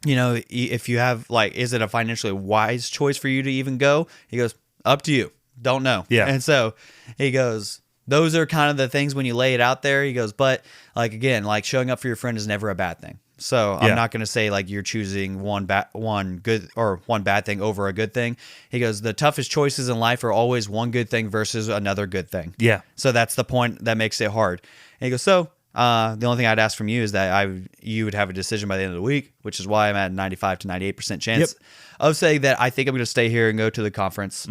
if you have, like, is it a financially wise choice for you to even go? He goes, up to you. Don't know. Yeah. And so he goes, those are kind of the things when you lay it out there. He goes, but like, again, like, showing up for your friend is never a bad thing. So I'm not going to say like you're choosing one bad thing over a good thing. He goes, the toughest choices in life are always one good thing versus another good thing. Yeah. So that's the point that makes it hard. And he goes, so The only thing I'd ask from you is that you would have a decision by the end of the week, which is why I'm at 95 to 98% chance of saying that I think I'm going to stay here and go to the conference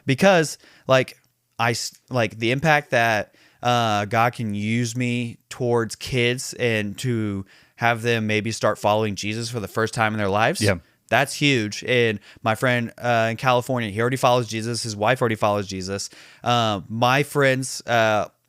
because like the impact that God can use me towards kids and to have them maybe start following Jesus for the first time in their lives. Yeah. That's huge. And my friend in California, he already follows Jesus. His wife already follows Jesus. My friends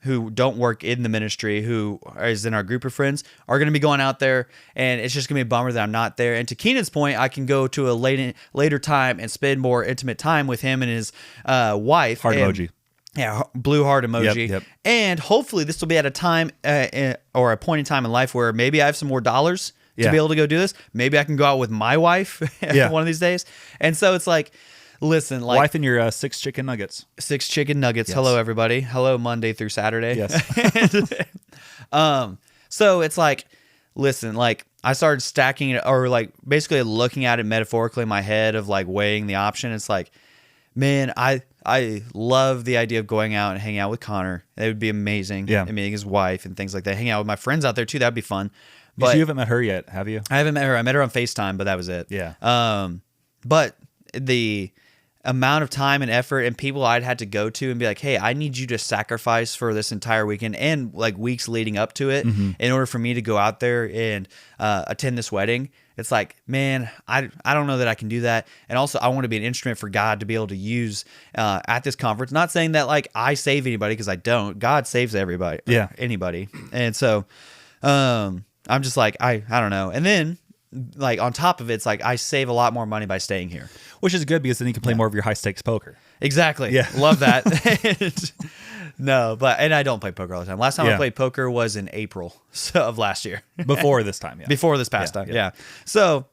who don't work in the ministry, who is in our group of friends, are going to be going out there, and it's just going to be a bummer that I'm not there. And to Keenan's point, I can go to a later time and spend more intimate time with him and his wife. Heart emoji. Yeah, blue heart emoji. Yep. And hopefully this will be at a time or a point in time in life where maybe I have some more dollars to be able to go do this. Maybe I can go out with my wife one of these days. And so it's like, listen, like wife and your 6 chicken nuggets. 6 chicken nuggets. Yes. Hello, everybody. Hello, Monday through Saturday. Yes. So it's like, listen, like I started stacking it, or like basically looking at it metaphorically in my head of like weighing the option. It's like, man, I love the idea of going out and hanging out with Connor. It would be amazing. Yeah. And meeting his wife and things like that. Hanging out with my friends out there too. That'd be fun. But But you haven't met her yet, have you? I haven't met her. I met her on FaceTime, but that was it. Yeah. But the amount of time and effort and people I'd had to go to and be like, hey, I need you to sacrifice for this entire weekend and like weeks leading up to it in order for me to go out there and attend this wedding. It's like, man, I don't know that I can do that. And also, I want to be an instrument for God to be able to use at this conference. Not saying that like I save anybody, because I don't. God saves everybody. Yeah. Anybody. And so I'm just like, I don't know. And then like on top of it, it's like I save a lot more money by staying here. Which is good because then you can play more of your high stakes poker. Exactly. Yeah. Love that. No, and I don't play poker all the time. Last time I played poker was in April of last year. Before this time, yeah. Before this past time. Yeah. So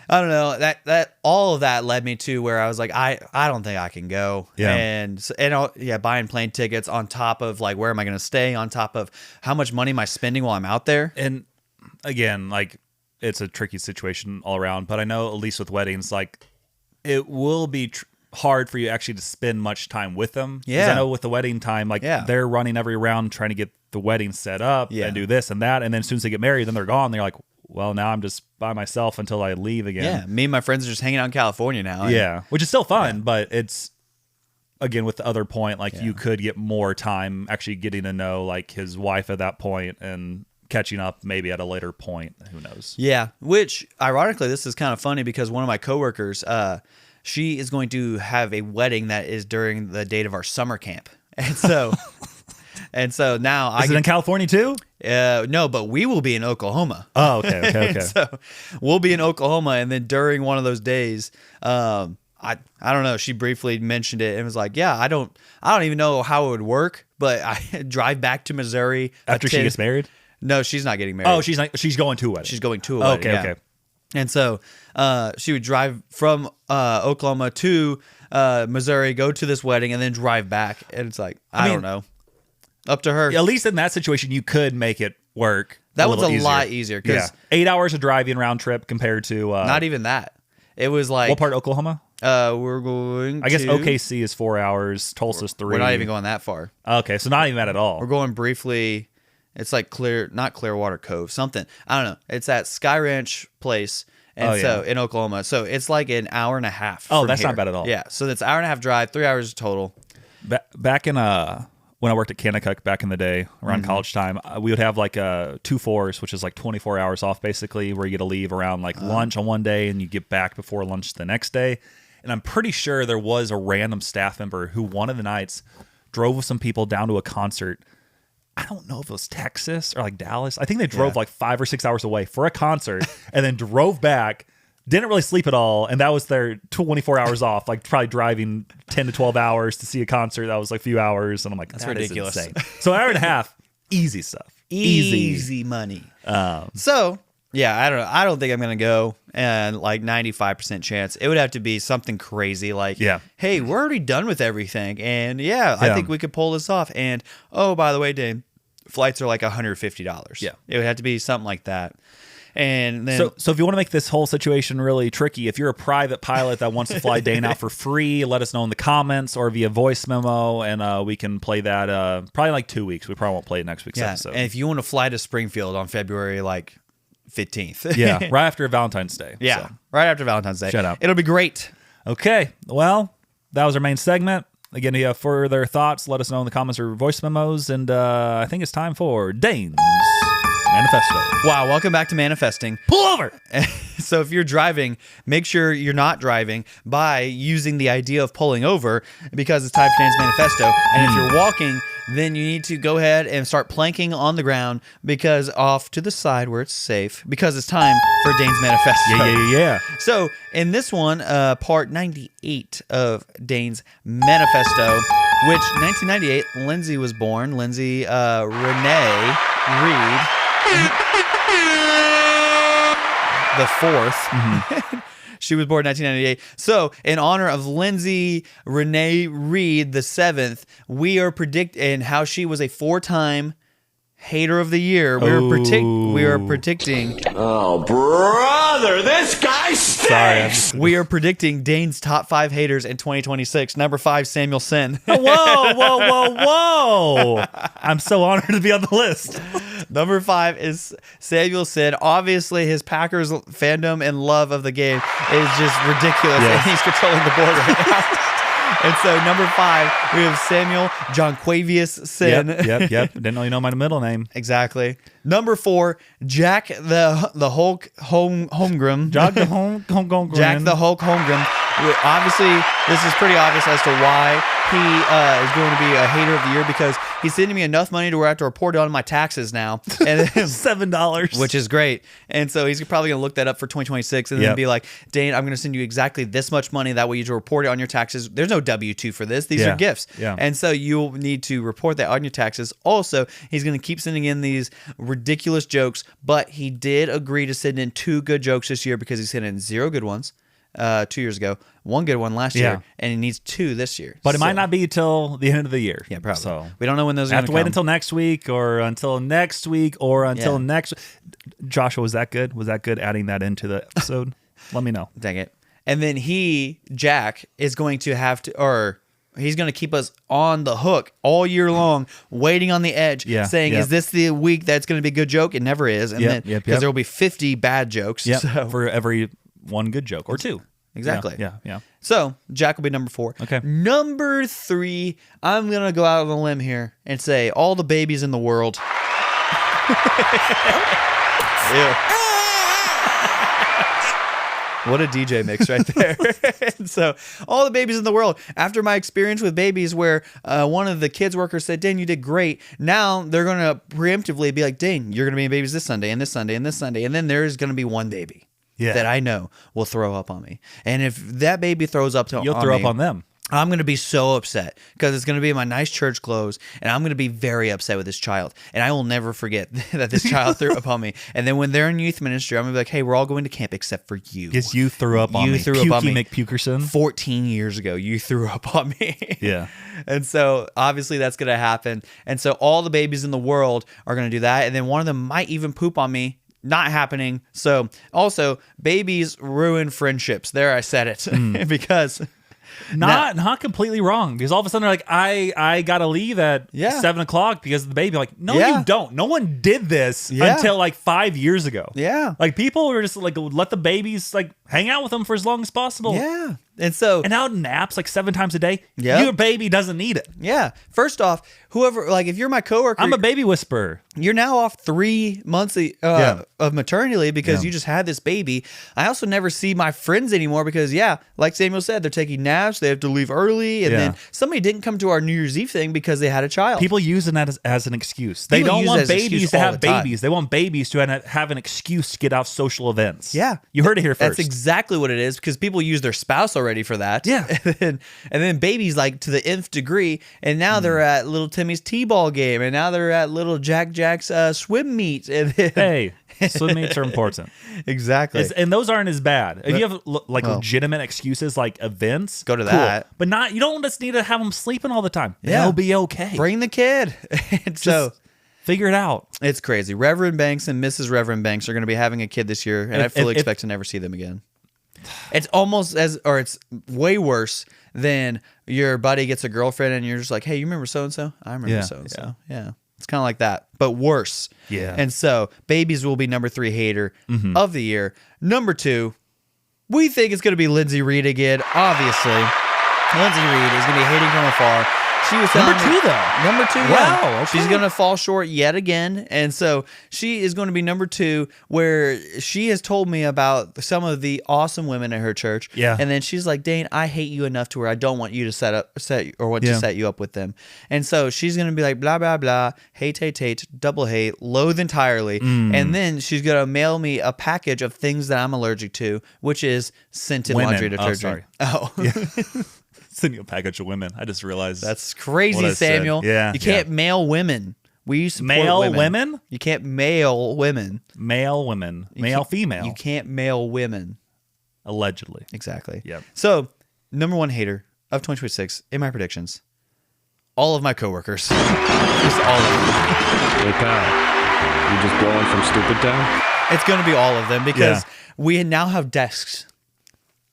I don't know, that all of that led me to where I was like, I don't think I can go. Yeah. And buying plane tickets on top of like, where am I going to stay, on top of how much money am I spending while I'm out there? And again, like it's a tricky situation all around, but I know at least with weddings, like it will be hard for you actually to spend much time with them. Yeah. 'Cause I know with the wedding time, like they're running every round trying to get the wedding set up and do this and that. And then as soon as they get married, then they're gone. They're like, well, now I'm just by myself until I leave again. Yeah. Me and my friends are just hanging out in California now. Yeah. Which is still fun, but it's, again, with the other point, like you could get more time actually getting to know like his wife at that point and catching up maybe at a later point. Who knows? Yeah. Which ironically, this is kind of funny because one of my coworkers, she is going to have a wedding that is during the date of our summer camp. And so now Is it in California too? No, but we will be in Oklahoma. Oh, okay. So we'll be in Oklahoma, and then during one of those days, I don't know. She briefly mentioned it and was like, "Yeah, I don't even know how it would work, but I drive back to Missouri After she gets married." No, she's not getting married. Oh, she's going to a wedding. She's going to a wedding. Okay. And so she would drive from Oklahoma to Missouri, go to this wedding, and then drive back. And it's like, I don't know. Up to her. At least in that situation, you could make it work. That was a lot easier. Yeah. 8 hours of driving round trip compared to... not even that. It was like... What part of Oklahoma? We're going I guess OKC is 4 hours. Tulsa's 3. We're not even going that far. Okay, so not even that at all. We're going briefly... It's like not Clearwater Cove, something. I don't know. It's at Sky Ranch Place, and in Oklahoma. So it's like an hour and a half. Oh, that's not bad at all. Yeah, so that's hour and a half drive, 3 hours total. Back in when I worked at Canker back in the day around college time, we would have like 2-4s, which is like 24 hours off basically, where you get to leave around like lunch on one day and you get back before lunch the next day. And I'm pretty sure there was a random staff member who one of the nights drove with some people down to a concert. I don't know if it was Texas or like Dallas. I think they drove like 5 or 6 hours away for a concert and then drove back, didn't really sleep at all. And that was their 24 hours off, like probably driving 10 to 12 hours to see a concert. That was like a few hours. And I'm like, that's ridiculous. Insane. So an hour and a half, easy stuff. Easy money. So yeah, I don't know. I don't think I'm going to go, and like 95% chance. It would have to be something crazy like, hey, we're already done with everything. And I think we could pull this off. And oh, by the way, Dane, flights are like $150. Yeah. It would have to be something like that. And then, so if you want to make this whole situation really tricky, if you're a private pilot that wants to fly Dane out for free, let us know in the comments or via voice memo, and we can play that probably like 2 weeks. We probably won't play it next week's episode. And if you want to fly to Springfield on February like 15th. Yeah, right after Valentine's Day. Yeah, so. Right after Valentine's Day. Shut up. It'll be great. Okay, well, that was our main segment. Again, if you have further thoughts, let us know in the comments or voice memos. And I think it's time for Dane's Manifesto. Wow, welcome back to Manifesting. Pull over! So if you're driving, make sure you're not driving by using the idea of pulling over, because it's time for Dane's Manifesto. And if you're walking, then you need to go ahead and start planking on the ground, because off to the side where it's safe, because it's time for Dane's Manifesto. Yeah. So in this one, part 98 of Dane's Manifesto, which 1998, Lindsay was born. Lindsay Renee Reed. The fourth. Mm-hmm. She was born in 1998. So, in honor of Lindsay Renee Reed, the seventh, we are predicting how she was a 4-time Hater of the Year. We are predicting. Oh, brother, this guy stinks. We are predicting Dane's top 5 haters in 2026. Number 5, Samuel Sin. Whoa! I'm so honored to be on the list. Number 5 is Samuel Sin. Obviously, his Packers fandom and love of the game is just ridiculous, and he's controlling the board right now. And so, number 5, we have Samuel Jonquavius Sin. Yep. Didn't know you know my middle name. Exactly. Number 4, Jack the Hulk Holmgren. Jack the Hulk Holmgren. Jack the Hulk Holmgren. Obviously, this is pretty obvious as to why he is going to be a hater of the year, because he's sending me enough money to where I have to report it on my taxes now. And $7. Which is great. And so he's probably going to look that up for 2026 and then be like, Dane, I'm going to send you exactly this much money. That way you can report it on your taxes. There's no W-2 for this. These are gifts. Yeah. And so you'll need to report that on your taxes. Also, he's going to keep sending in these ridiculous jokes, but he did agree to send in 2 good jokes this year, because he sent in 0 good ones 2 years ago, 1 good one last year, and he needs 2 this year. But it might not be till the end of the year. Yeah, probably. So we don't know when those are going to come. Have to wait until next week, or until next week, or until next. Joshua, was that good? Was that good adding that into the episode? Let me know. Dang it. And then Jack, is going to have to, or he's going to keep us on the hook all year long, waiting on the edge, saying, is this the week that's going to be a good joke? It never is. And then, because there will be 50 bad jokes. So. For every 1 good joke, or 2. Exactly. Yeah. So Jack will be number 4. Okay. Number 3, I'm going to go out on a limb here and say all the babies in the world. Ew. What a DJ mix right there. So all the babies in the world, after my experience with babies where one of the kids workers said, Dane, you did great. Now they're going to preemptively be like, Dane, you're going to be in babies this Sunday and this Sunday and this Sunday. And then there's going to be one baby that I know will throw up on me. And if that baby throws up you'll throw up on them. I'm going to be so upset, because it's going to be in my nice church clothes, and I'm going to be very upset with this child. And I will never forget that this child threw up on me. And then when they're in youth ministry, I'm going to be like, hey, we're all going to camp except for you. Because you threw up on me. You threw up on me. McPukerson. 14 years ago, you threw up on me. Yeah. And so obviously that's going to happen. And so all the babies in the world are going to do that. And then one of them might even poop on me. Not happening. So also, babies ruin friendships. There, I said it. Because not completely wrong, because all of a sudden they're like, I gotta leave at 7 o'clock because of the baby. Like, no, you don't. No one did this until like 5 years ago. Yeah. Like, people were just like, let the babies like hang out with them for as long as possible. Yeah. And out naps like 7 times a day. Your baby doesn't need it. Yeah. First off, whoever, like, if you're my coworker, I'm a baby whisperer. You're now off 3 months of maternity leave because you just had this baby. I also never see my friends anymore because, like Samuel said, they're taking naps. They have to leave early. And then somebody didn't come to our New Year's Eve thing because they had a child. People use that as an excuse. They don't want babies to have babies. They want babies to have an excuse to get out social events. Yeah. You heard it here first. That's exactly what it is, because people use their spouse already for that. Yeah. And then babies, like, to the nth degree. And now they're at little Timmy's T-ball game. And now they're at little Jack's swim meet. And then, hey, swim meets are important. Exactly. And those aren't as bad. If you have legitimate excuses like events, go to that. But you don't just need to have them sleeping all the time. Yeah. They'll be okay. Bring the kid. Figure it out. It's crazy. Reverend Banks and Mrs. Reverend Banks are going to be having a kid this year, and I fully expect to never see them again. It's almost it's way worse than your buddy gets a girlfriend and you're just like, hey, you remember so-and-so? I remember so-and-so. Yeah. It's kind of like that, but worse. Yeah. And so babies will be number 3 hater of the year. Number 2, we think it's going to be Lindsay Reed again, obviously. Lindsay Reed is going to be hating from afar. She was number 2 though. Number 2, wow. Yeah. Okay. She's going to fall short yet again, and so she is going to be number 2. Where she has told me about some of the awesome women at her church. Yeah. And then she's like, Dane, I hate you enough to where I don't want you to set you up with them. And so she's going to be like, blah blah blah, hate, double hate, loathe entirely, and then she's going to mail me a package of things that I'm allergic to, which is scented laundry detergent. Send you a package of women. I just realized that's crazy, Samuel. Yeah, you can't mail women. We support mail women. You can't mail women. Male women. Male female. You can't mail women. Allegedly. Exactly. Yep. So, number 1 hater of 2026 in my predictions, all of my coworkers. Just all of them. Hey pal, you just blowing from stupid town? It's going to be all of them because we now have desks.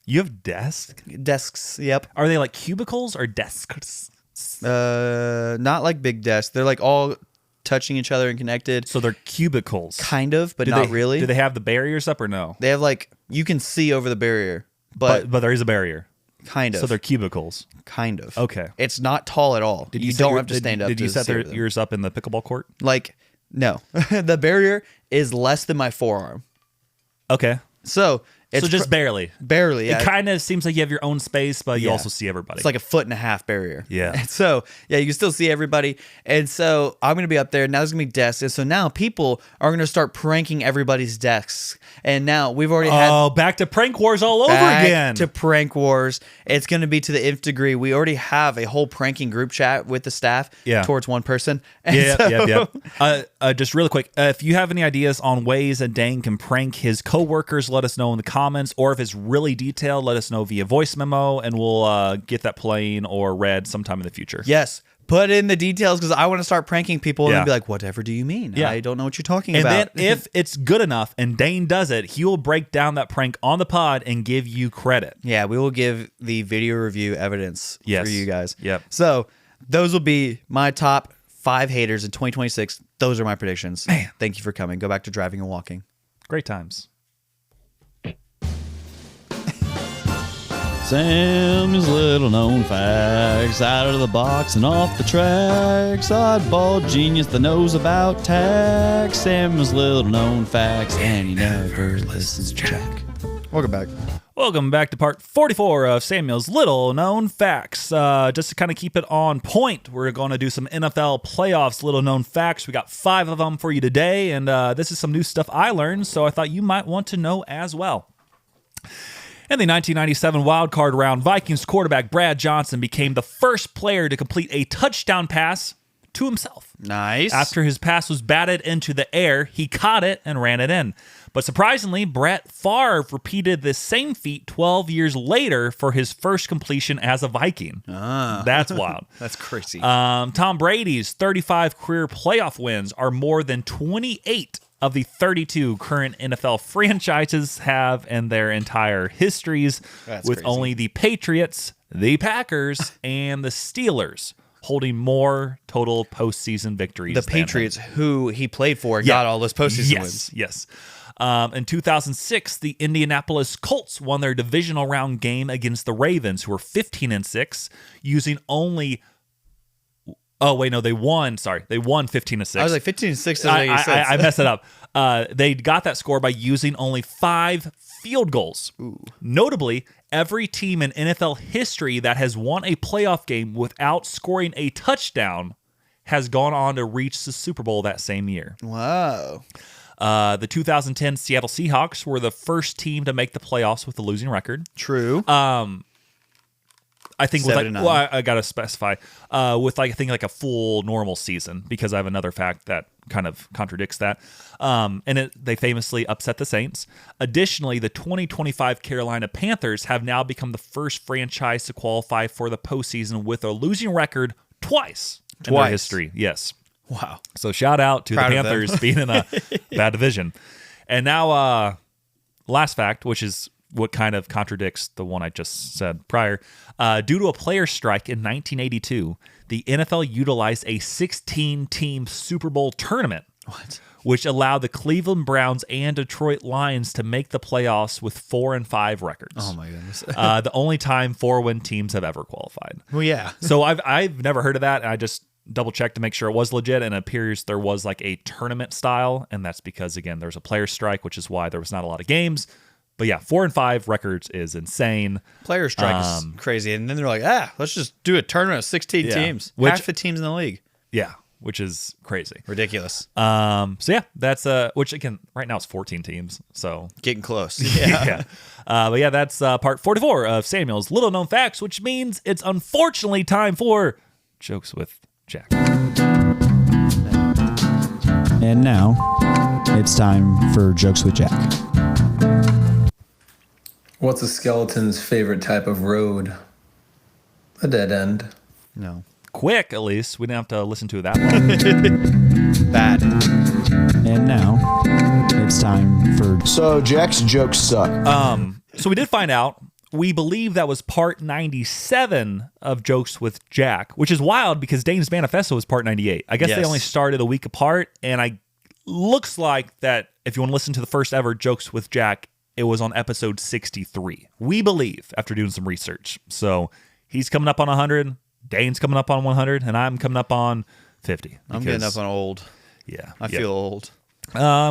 You have desks? Desks, yep. Are they like cubicles or desks? Not like big desks. They're like all touching each other and connected. So they're cubicles. Kind of, but not really. Do they have the barriers up or no? They have like, you can see over the barrier, but there is a barrier. Kind of. So they're cubicles. Kind of. Okay. It's not tall at all. You don't have to stand up. Did you set yours up in the pickleball court? Like, no. The barrier is less than my forearm. Okay. So it's just barely. Barely, yeah. It kind of seems like you have your own space, but you also see everybody. It's like a 1.5 foot barrier. Yeah. And so, yeah, you can still see everybody. And so I'm going to be up there. Now there's going to be desks. And so now people are going to start pranking everybody's desks. And now we've already had... Oh, back to prank wars all over again. To prank wars. It's going to be to the nth degree. We already have a whole pranking group chat with the staff towards one person. Just really quick, if you have any ideas on ways that Dane can prank his coworkers, let us know in the comments. Or if it's really detailed, let us know via voice memo, and we'll get that playing or read sometime in the future. Yes. Put in the details because I want to start pranking people and be like, whatever do you mean? Yeah. I don't know what you're talking about. And then if it's good enough and Dane does it, he will break down that prank on the pod and give you credit. Yeah, we will give the video review evidence for you guys. Yep. So those will be my top 5 haters in 2026. Those are my predictions. Man. Thank you for coming. Go back to driving and walking. Great times. Sam's little known facts, out of the box and off the tracks. Oddball genius that knows about tax. Sam's little known facts, and he never listens to Jack. Welcome back. Welcome back to part 44 of Samuel's Little Known Facts. Just to kind of keep it on point, we're going to do some NFL playoffs Little Known Facts. We got 5 of them for you today, and this is some new stuff I learned, so I thought you might want to know as well. In the 1997 wildcard round, Vikings quarterback Brad Johnson became the first player to complete a touchdown pass to himself. Nice. After his pass was batted into the air, he caught it and ran it in. But surprisingly, Brett Favre repeated the same feat 12 years later for his first completion as a Viking. That's wild. That's crazy. Tom Brady's 35 career playoff wins are more than 28 of the 32 current NFL franchises have in their entire histories, with crazy. only the Patriots, the Packers, and the Steelers holding more total postseason victories. The Patriots, who he played for, got all those postseason wins. Yes. In 2006, the Indianapolis Colts won their divisional round game against the Ravens, who were 15-6, using only... Oh, wait, no, they won. Sorry, they won 15-6. I was like, 15-6 I messed it up. They got that score by using only 5 field goals. Ooh. Notably, every team in NFL history that has won a playoff game without scoring a touchdown has gone on to reach the Super Bowl that same year. Wow. The 2010 Seattle Seahawks were the first team to make the playoffs with a losing record. True. I think with I gotta specify with I think a full normal season, because I have another fact that kind of contradicts that. They famously upset the Saints. Additionally, the 2025 Carolina Panthers have now become the first franchise to qualify for the postseason with a losing record twice in their history. Yes. Wow. So shout out to Proud the of them. Panthers being in a bad division. And now, last fact, which is what kind of contradicts the one I just said prior. Due to a player strike in 1982, the NFL utilized a 16-team Super Bowl tournament. What? Which allowed the Cleveland Browns and Detroit Lions to make the playoffs with 4-5 records. Oh my goodness! The only time 4-win teams have ever qualified. Well, yeah. So I've never heard of that. And I just double checked to make sure it was legit, and it appears there was like a tournament style, and that's because again there's a player strike, which is why there was not a lot of games. But yeah, 4-5 records is insane. Player strike is crazy, and then they're like, let's just do a tournament of 16 teams, half the teams in the league. Yeah. Which is crazy. Ridiculous. So yeah, that's which again, right now it's 14 teams. So getting close. Yeah. But yeah, that's part 44 of Samuel's little known facts, which means it's unfortunately time for Jokes with Jack. And now it's time for Jokes with Jack. What's a skeleton's favorite type of road? A dead end. No. Quick, at least. We didn't have to listen to that one. Bad. And now it's time for... So Jack's jokes suck. So we did find out. We believe that was part 97 of Jokes with Jack, which is wild because Dane's Manifesto was part 98. I guess they only started a week apart, and looks like that if you want to listen to the first ever Jokes with Jack, it was on episode 63. We believe, after doing some research. So he's coming up on 100. Dane's coming up on 100, and I'm coming up on 50. I'm getting up on old. Yeah. I feel old.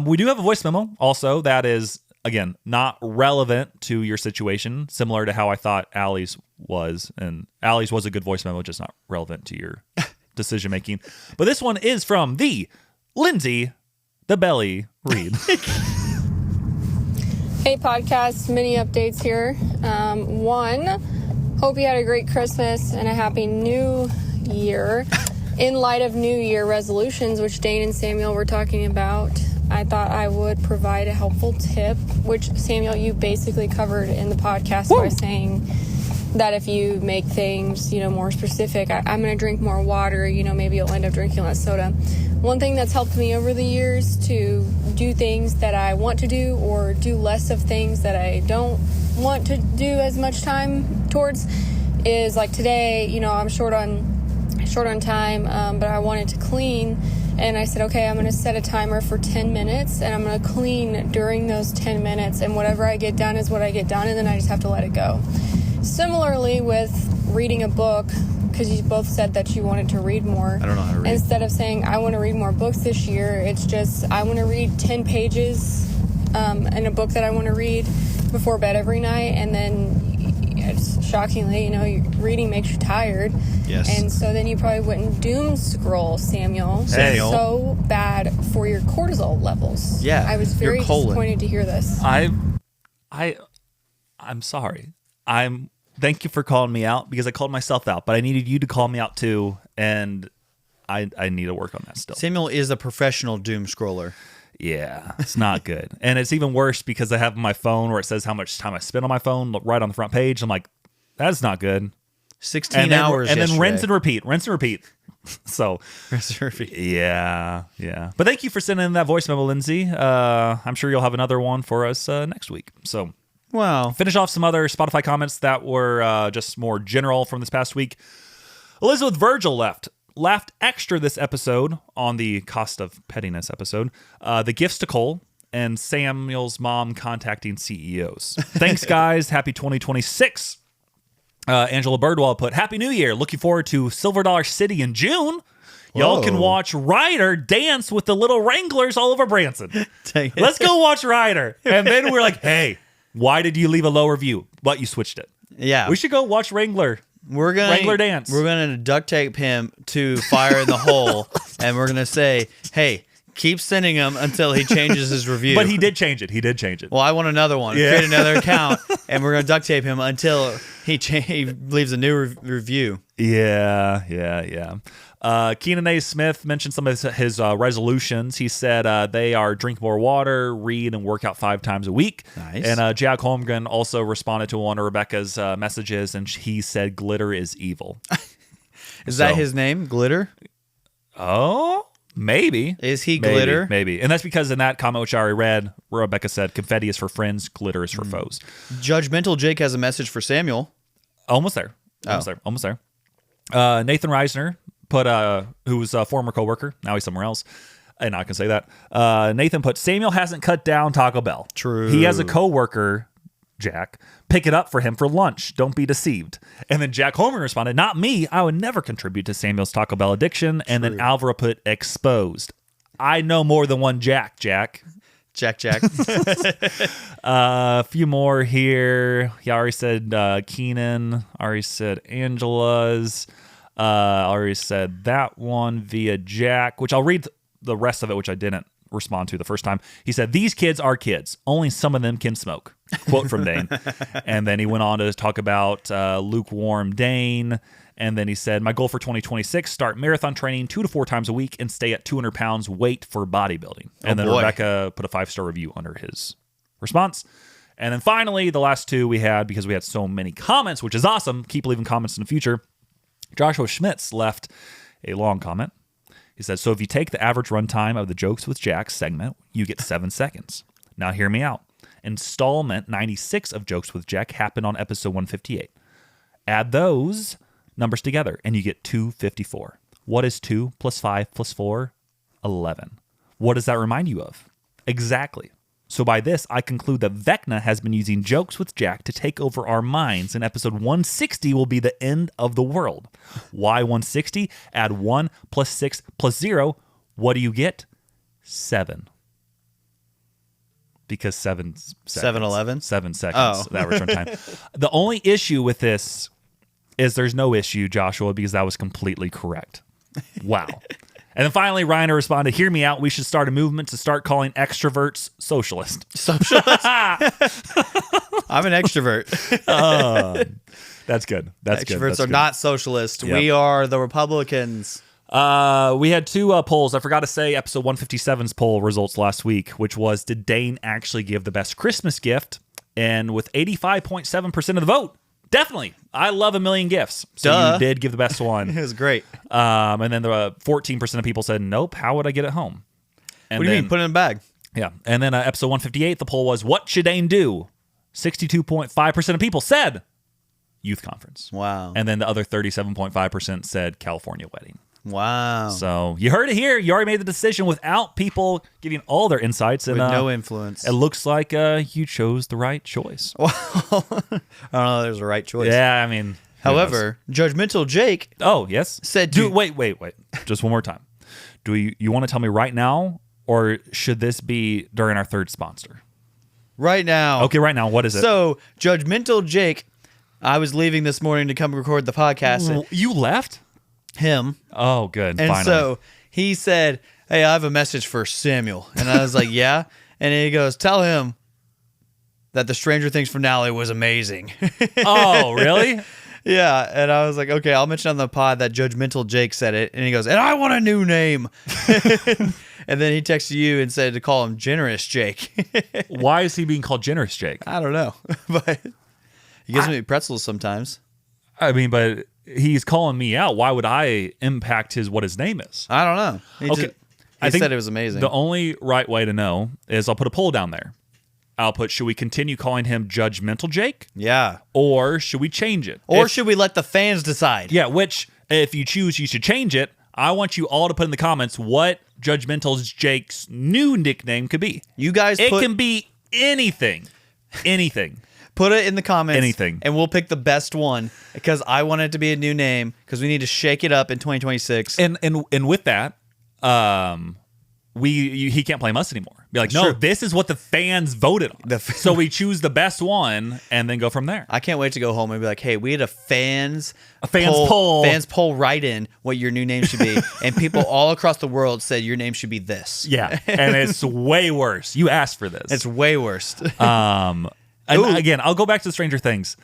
We do have a voice memo also that is, again, not relevant to your situation, similar to how I thought Allie's was. And Allie's was a good voice memo, just not relevant to your decision making. But this one is from the Lindsay the Belly Reed. Hey, podcast, mini updates here. One, hope you had a great Christmas and a happy new year. In light of New Year resolutions, which Dane and Samuel were talking about, I thought I would provide a helpful tip, which, Samuel, you basically covered in the podcast by saying that if you make things, more specific, I'm going to drink more water, maybe you'll end up drinking less soda. One thing that's helped me over the years to do things that I want to do or do less of things that I don't want to do as much time towards is like today, I'm short on time, but I wanted to clean, and I said, okay, I'm going to set a timer for 10 minutes, and I'm going to clean during those 10 minutes, and whatever I get done is what I get done, and then I just have to let it go. Similarly with reading a book, because you both said that you wanted to read more. I don't know how to read. Instead of saying, I want to read more books this year, it's just, I want to read 10 pages in a book that I want to read before bed every night, and then shockingly, reading makes you tired. Yes. And so then you probably wouldn't doom scroll, Samuel. Samuel. So bad for your cortisol levels. Yeah. I was very disappointed to hear this. I'm sorry. Thank you for calling me out because I called myself out, but I needed you to call me out too, and I need to work on that still. Samuel is a professional doom scroller. Yeah, it's not good. And it's even worse because I have my phone where it says how much time I spent on my phone right on the front page. I'm like, that's not good. 16 hours And then yesterday. rinse and repeat. So, Rinse and repeat. Yeah. But thank you for sending in that voice memo, Lindsay. I'm sure you'll have another one for us next week. So, wow. Finish off some other Spotify comments that were just more general from this past week. Elizabeth Virgil laughed extra this episode on the cost of pettiness episode. The gifts to Cole and Samuel's mom contacting CEOs. Thanks, guys. Happy 2026. Angela Birdwell put, Happy New Year. Looking forward to Silver Dollar City in June. Y'all can watch Ryder dance with the little Wranglers all over Branson. Let's go watch Ryder. And then we're like, hey, why did you leave a low review? But you switched it. Yeah. We should go watch Wrangler. Wrangler dance. We're going to duct tape him to Fire in the Hole, and we're going to say, hey, keep sending him until he changes his review. But he did change it. Well, I want another one. Yeah. Create another account, and we're going to duct tape him until he leaves a new review. Yeah. Keenan A. Smith mentioned some of his resolutions. He said they are drink more water, read, and work out 5 times a week. Nice. And Jack Holmgren also responded to one of Rebecca's messages, and he said glitter is evil. Is that his name? Glitter? Oh, Maybe. Is he glitter? Maybe. And that's because in that comment, which I already read, Rebecca said, confetti is for friends, glitter is for foes. Judgmental Jake has a message for Samuel. Almost there. Almost there. Nathan Reisner put, who was a former coworker, now he's somewhere else, and I can say that. Nathan put, Samuel hasn't cut down Taco Bell. True. He has a coworker, Jack. Pick it up for him for lunch. Don't be deceived. And then Jack Holman responded, not me. I would never contribute to Samuel's Taco Bell addiction. And then Alvaro put, exposed. I know more than one Jack. Jack. A few more here. He already said Keenan. Already said Angela's. Already said that one via Jack, which I'll read the rest of it, which I didn't respond to the first time. He said, these kids are kids. Only some of them can smoke. Quote from Dane. And then he went on to talk about lukewarm Dane. And then he said, my goal for 2026, start marathon training 2 to 4 times a week and stay at 200 pounds weight for bodybuilding. And then Rebecca put a 5-star review under his response. And then finally, the last two we had, because we had so many comments, which is awesome. Keep leaving comments in the future. Joshua Schmitz left a long comment. He said, so if you take the average runtime of the Jokes with Jack segment, you get 7 seconds. Now hear me out. Installment 96 of Jokes with Jack happened on episode 158. Add those numbers together and you get 254. What is 2 plus 5 plus 4? 11. What does that remind you of? Exactly. So by this, I conclude that Vecna has been using Jokes with Jack to take over our minds, and episode 160 will be the end of the world. Why 160? Add 1 plus 6 plus 0. What do you get? 7. Because 7 seconds. 7-Eleven? 7 seconds, that return time. The only issue with this is there's no issue, Joshua, because that was completely correct. Wow. And then finally, Ryan responded, hear me out. We should start a movement to start calling extroverts socialist. Socialist? I'm an extrovert. That's good. That's good. Extroverts are not socialist. Yep. We are the Republicans. We had 2 polls. I forgot to say episode 157's poll results last week, which was, did Dane actually give the best Christmas gift? And with 85.7% of the vote, definitely. I love a million gifts. So you did give the best one. It was great. And then the 14% of people said, nope, how would I get it home? And what do you mean? Put it in a bag. Yeah. And then episode 158, the poll was, what should Dane do? 62.5% of people said youth conference. Wow. And then the other 37.5% said California wedding. Wow. So you heard it here. You already made the decision without people giving all their insights. With no influence. It looks like you chose the right choice. Well, I don't know if there's a right choice. Yeah, I mean. However, Judgmental Jake. Oh, yes. Said, wait. Just one more time. Do you want to tell me right now, or should this be during our third sponsor? Right now. Okay, right now. What is it? So, Judgmental Jake, I was leaving this morning to come record the podcast. You left? Him. Oh, good. And finally. So he said, hey, I have a message for Samuel. And I was like, yeah. And he goes, tell him that the Stranger Things finale was amazing. Oh, really? Yeah. And I was like, okay, I'll mention on the pod that Judgmental Jake said it. And he goes, and I want a new name. And then he texted you and said to call him Generous Jake. Why is he being called Generous Jake? I don't know. But he gives me pretzels sometimes. I mean, but he's calling me out. Why would I impact what his name is? I don't know. He said it was amazing. The only right way to know is I'll put a poll down there. I'll put, should we continue calling him Judgmental Jake? Yeah. Or should we change it? Or should we let the fans decide? Yeah, which, if you choose, you should change it. I want you all to put in the comments what Judgmental Jake's new nickname could be. You guys It can be anything. Anything. Put it in the comments. Anything. And we'll pick the best one because I want it to be a new name because we need to shake it up in 2026. And with that, he can't blame us anymore. Be like, no, this is what the fans voted on. So we choose the best one and then go from there. I can't wait to go home and be like, hey, we had a fans poll write in what your new name should be. And people all across the world said your name should be this. Yeah. And it's way worse. You asked for this. It's way worse. And again, I'll go back to Stranger Things.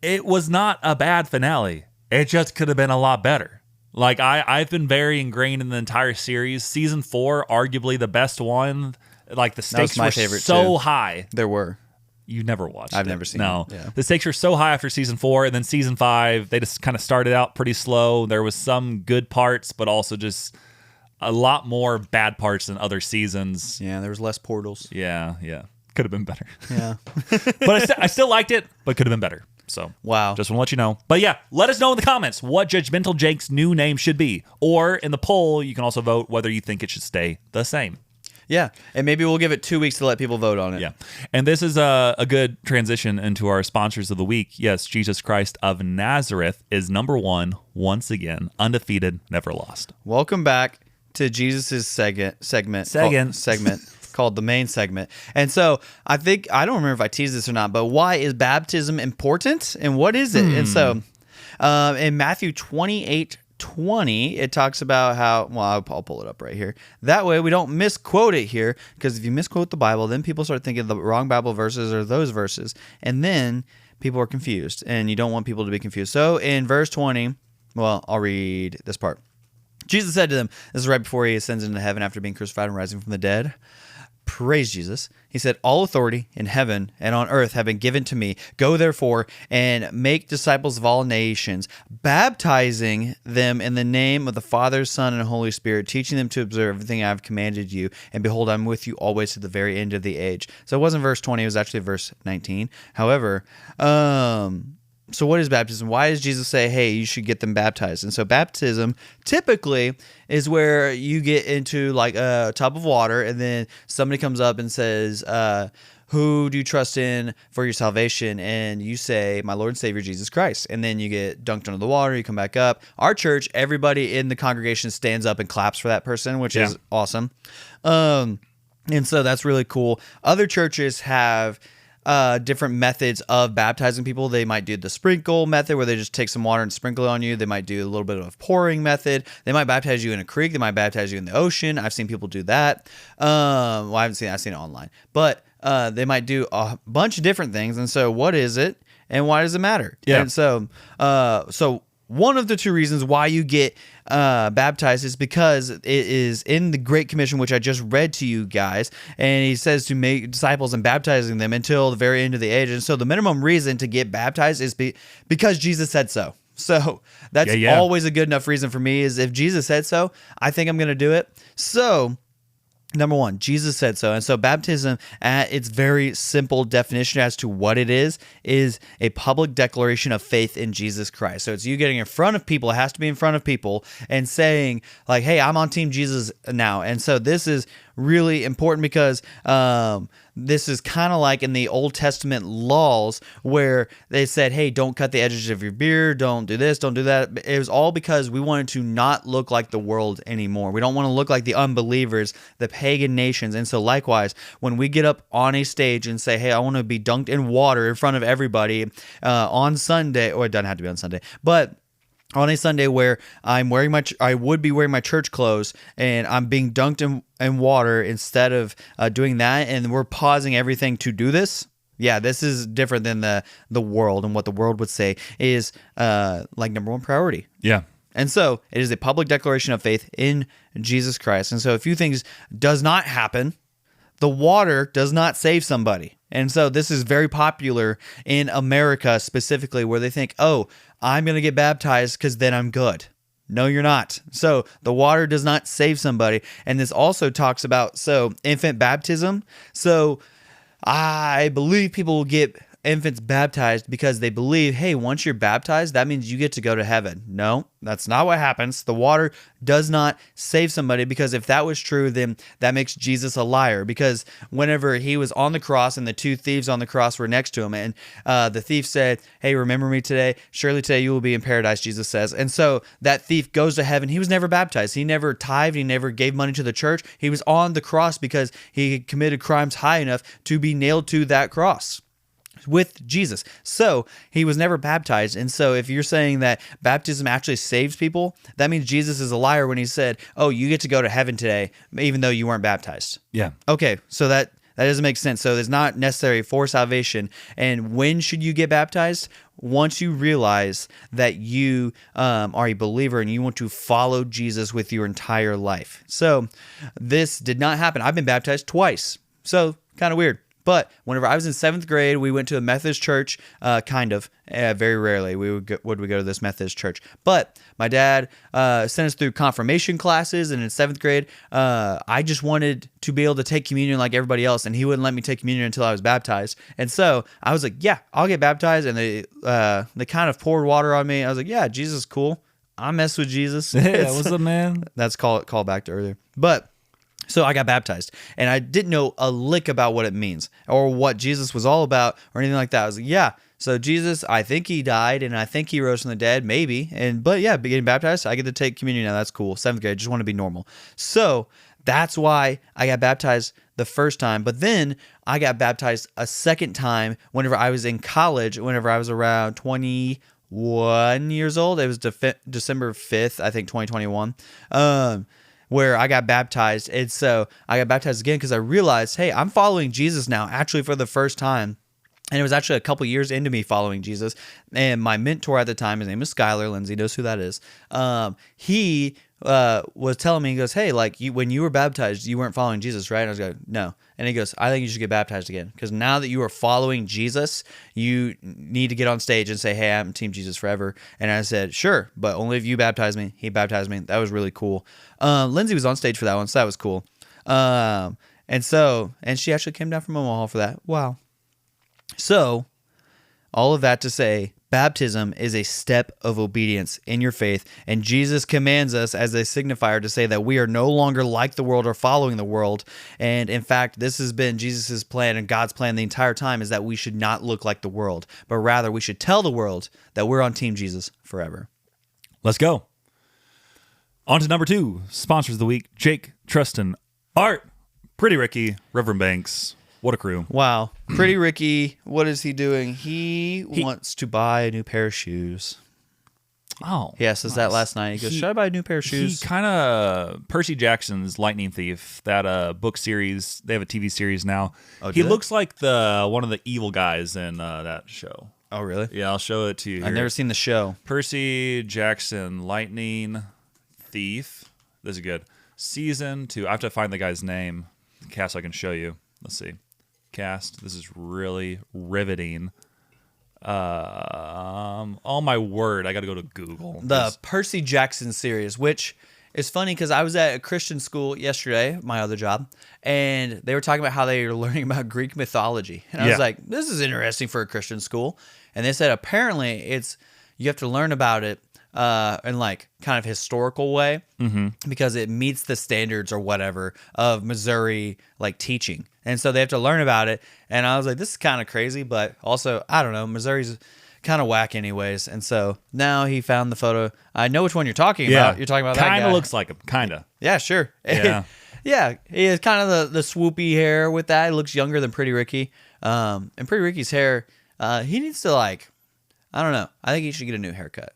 It was not a bad finale. It just could have been a lot better. Like, I've been very ingrained in the entire series. Season 4, arguably the best one. Like, the stakes were so high. There were. You never watched I've never seen No. it. Yeah. The stakes were so high after season 4, and then season 5, they just kind of started out pretty slow. There was some good parts, but also just a lot more bad parts than other seasons. Yeah, there was less portals. Yeah. Could have been better. Yeah. But I still liked it, but could have been better. So, wow. Just want to let you know. But yeah, let us know in the comments what Judgmental Jake's new name should be. Or in the poll, you can also vote whether you think it should stay the same. Yeah, and maybe we'll give it 2 weeks to let people vote on it. Yeah, and this is a good transition into our sponsors of the week. Yes, Jesus Christ of Nazareth is number one once again, undefeated, never lost. Welcome back to Jesus' segment called the main segment. And so I don't remember if I teased this or not, but why is baptism important and what is it? And so in Matthew 28:20, it talks about how, I'll pull it up right here. That way we don't misquote it here, because if you misquote the Bible, then people start thinking the wrong Bible verses are those verses. And then people are confused, and you don't want people to be confused. So in verse 20, I'll read this part. Jesus said to them, this is right before he ascends into heaven after being crucified and rising from the dead. Praise Jesus. He said, all authority in heaven and on earth have been given to me. Go therefore and make disciples of all nations, baptizing them in the name of the Father, Son, and Holy Spirit, teaching them to observe everything I have commanded you. And behold, I'm with you always to the very end of the age. So it wasn't verse 20, it was actually verse 19. However, so what is baptism? Why does Jesus say, hey, you should get them baptized? And so baptism typically is where you get into like a tub of water, and then somebody comes up and says, who do you trust in for your salvation? And you say, my Lord and Savior, Jesus Christ. And then you get dunked under the water, you come back up. Our church, everybody in the congregation stands up and claps for that person, which is awesome. And so that's really cool. Other churches have different methods of baptizing people. They might do the sprinkle method where they just take some water and sprinkle it on you. They might do a little bit of a pouring method. They might baptize you in a creek. They might baptize you in the ocean. I've seen people do that. I haven't seen it. I've seen it online. But they might do a bunch of different things. And so what is it and why does it matter? Yeah. And so one of the two reasons why you get baptized is because it is in the Great Commission, which I just read to you guys, and he says to make disciples and baptizing them until the very end of the age. And so the minimum reason to get baptized is because Jesus said so. So that's always a good enough reason for me, is if Jesus said so, I think I'm going to do it. So number one, Jesus said so. And so baptism, at its very simple definition as to what it is a public declaration of faith in Jesus Christ. So it's you getting in front of people. It has to be in front of people and saying like, hey, I'm on Team Jesus now. And so this is really important because this is kind of like in the Old Testament laws where they said, hey, don't cut the edges of your beard, don't do this, don't do that. It was all because we wanted to not look like the world anymore. We don't want to look like the unbelievers, the pagan nations. And so likewise, when we get up on a stage and say, hey, I want to be dunked in water in front of everybody on Sunday, or it doesn't have to be on Sunday, but on a Sunday where I would be wearing my church clothes and I'm being dunked in water instead of doing that, and we're pausing everything to do this. Yeah, this is different than the world, and what the world would say is like number one priority. Yeah. And so it is a public declaration of faith in Jesus Christ. And so a few things does not happen. The water does not save somebody. And so this is very popular in America specifically, where they think, oh, I'm going to get baptized because then I'm good. No, you're not. So the water does not save somebody. And this also talks about, infant baptism. So I believe people will get infants baptized because they believe, hey, once you're baptized, that means you get to go to heaven. No, that's not what happens. The water does not save somebody, because if that was true, then that makes Jesus a liar. Because whenever he was on the cross and the two thieves on the cross were next to him, and the thief said, hey, remember me today? Surely today you will be in paradise, Jesus says. And so that thief goes to heaven. He was never baptized. He never tithed. He never gave money to the church. He was on the cross because he committed crimes high enough to be nailed to that cross with Jesus. So he was never baptized. And so if you're saying that baptism actually saves people, that means Jesus is a liar when he said, oh, you get to go to heaven today, even though you weren't baptized. Yeah. Okay, so that doesn't make sense. So it's not necessary for salvation. And when should you get baptized? Once you realize that you are a believer and you want to follow Jesus with your entire life. So this did not happen. I've been baptized twice. So kind of weird. But whenever I was in 7th grade, we went to a Methodist church, kind of. Very rarely would we go to this Methodist church. But my dad sent us through confirmation classes, and in 7th grade, I just wanted to be able to take communion like everybody else, and he wouldn't let me take communion until I was baptized. And so I was like, yeah, I'll get baptized. And they kind of poured water on me. I was like, yeah, Jesus is cool. I mess with Jesus. Yeah, what's up, man? That's call back to earlier. But so I got baptized, and I didn't know a lick about what it means or what Jesus was all about or anything like that. I was like, yeah, so Jesus, I think he died, and I think he rose from the dead, maybe. But yeah, getting baptized, I get to take communion now. That's cool. 7th grade, just want to be normal. So that's why I got baptized the first time. But then I got baptized a second time whenever I was in college, whenever I was around 21 years old. It was December 5th, I think, 2021. Where I got baptized. And so I got baptized again because I realized, hey, I'm following Jesus now, actually for the first time. And it was actually a couple years into me following Jesus. And my mentor at the time, his name is Skylar. Lindsay knows who that is. He was telling me, he goes, hey, like when you were baptized, you weren't following Jesus, right? And I was like, no. And he goes, I think you should get baptized again. Because now that you are following Jesus, you need to get on stage and say, hey, I'm Team Jesus forever. And I said, sure, but only if you baptize me. He baptized me. That was really cool. Lindsay was on stage for that one, so that was cool. And she actually came down from Omaha for that. Wow. So, all of that to say, baptism is a step of obedience in your faith, and Jesus commands us as a signifier to say that we are no longer like the world or following the world. And in fact, this has been Jesus' plan and God's plan the entire time, is that we should not look like the world, but rather we should tell the world that we're on Team Jesus forever. Let's go. On to number 2, sponsors of the week: Jake, Tristan, Art, Pretty Ricky, Reverend Banks. What a crew. Wow. Pretty Ricky, what is he doing? He wants to buy a new pair of shoes. Oh. He asked us that last night. He goes, should I buy a new pair of shoes? He kind of, Percy Jackson's Lightning Thief, that book series, they have a TV series now. Oh, he looks like one of the evil guys in that show. Oh, really? Yeah, I'll show it to you here. I've never seen the show. Percy Jackson, Lightning Thief. This is good. Season 2. I have to find the guy's name, the cast I can show you. Let's see. Cast. This is really riveting. Oh my word, I gotta go to Google. The Percy Jackson series, which is funny because I was at a Christian school yesterday, my other job, and they were talking about how they were learning about Greek mythology. And I was like, this is interesting for a Christian school. And they said apparently you have to learn about it in like kind of historical way, because it meets the standards or whatever of Missouri like teaching. And so they have to learn about it. And I was like, this is kind of crazy, but also, I don't know, Missouri's kind of whack anyways. And so now he found the photo. I know which one you're talking about. You're talking about that guy. Kind of looks like him. Kind of. Yeah, sure. Yeah. Yeah, he has kind of the swoopy hair with that. He looks younger than Pretty Ricky. And Pretty Ricky's hair, he needs to I don't know. I think he should get a new haircut.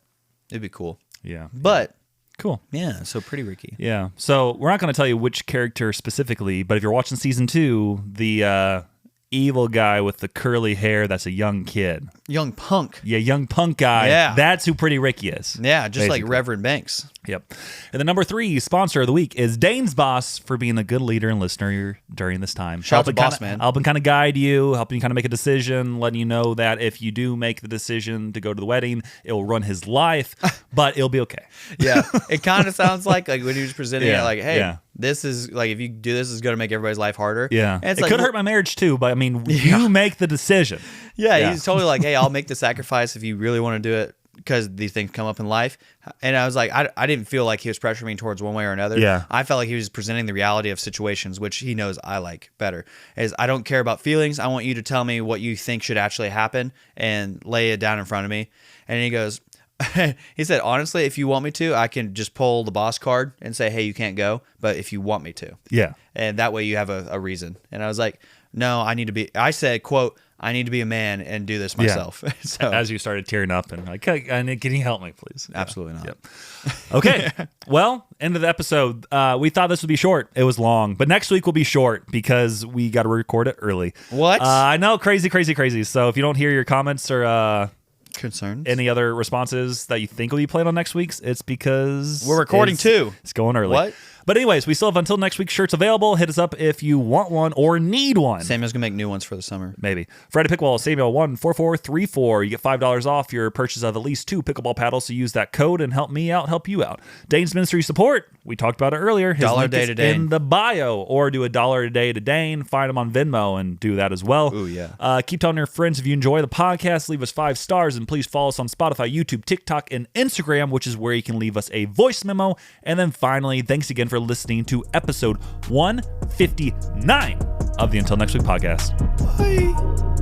It'd be cool. Yeah. But cool. Yeah, so Pretty Ricky. Yeah. So we're not going to tell you which character specifically, but if you're watching season 2, the evil guy with the curly hair, that's a young kid. Young punk. Yeah, young punk guy. Yeah. That's who Pretty Ricky is. Yeah, just basically. Like Reverend Banks. Yep. And the number 3 sponsor of the week is Dane's Boss, for being a good leader and listener during this time. Shout out to Boss Man. Helping kind of guide you, helping you kind of make a decision, letting you know that if you do make the decision to go to the wedding, it will run his life, but it'll be okay. Yeah. It kind of sounds like when he was presenting it, like, hey, this is like, if you do this, is going to make everybody's life harder. Yeah. And it could hurt my marriage too, but I mean, you make the decision. Yeah. He's totally like, hey, I'll make the sacrifice if you really want to do it, because these things come up in life. And I was like, I didn't feel like he was pressuring me towards one way or another. Yeah. I felt like he was presenting the reality of situations, which he knows I like better. Is I don't care about feelings. I want you to tell me what you think should actually happen and lay it down in front of me. And he goes, he said, honestly, if you want me to, I can just pull the boss card and say, hey, you can't go. But if you want me to. Yeah. And that way you have a reason. And I was like, no, I said, quote, I need to be a man and do this myself. Yeah. So as you started tearing up and like, can you help me, please? Absolutely not. Yep. Okay. Well, end of the episode. We thought this would be short. It was long, but next week will be short because we got to record it early. What? I know, crazy. So if you don't hear your comments or concerns, any other responses that you think will be played on next week's, it's because we're recording too. It's going early. What? But anyways, we still have Until Next Week shirts available. Hit us up if you want one or need one. Samuel's going to make new ones for the summer. Maybe. Friday Pickleball, Samuel14434. You get $5 off your purchase of at least 2 pickleball paddles, so use that code and help me out, help you out. Dane's ministry support. We talked about it earlier. His $1 link a day is to Dane. in the bio, or do $1 a day to Dane. Find him on Venmo and do that as well. Ooh, yeah. Keep telling your friends if you enjoy the podcast. Leave us 5 stars, and please follow us on Spotify, YouTube, TikTok, and Instagram, which is where you can leave us a voice memo. And then finally, thanks again for listening to episode 159 of the Until Next Week podcast. Bye.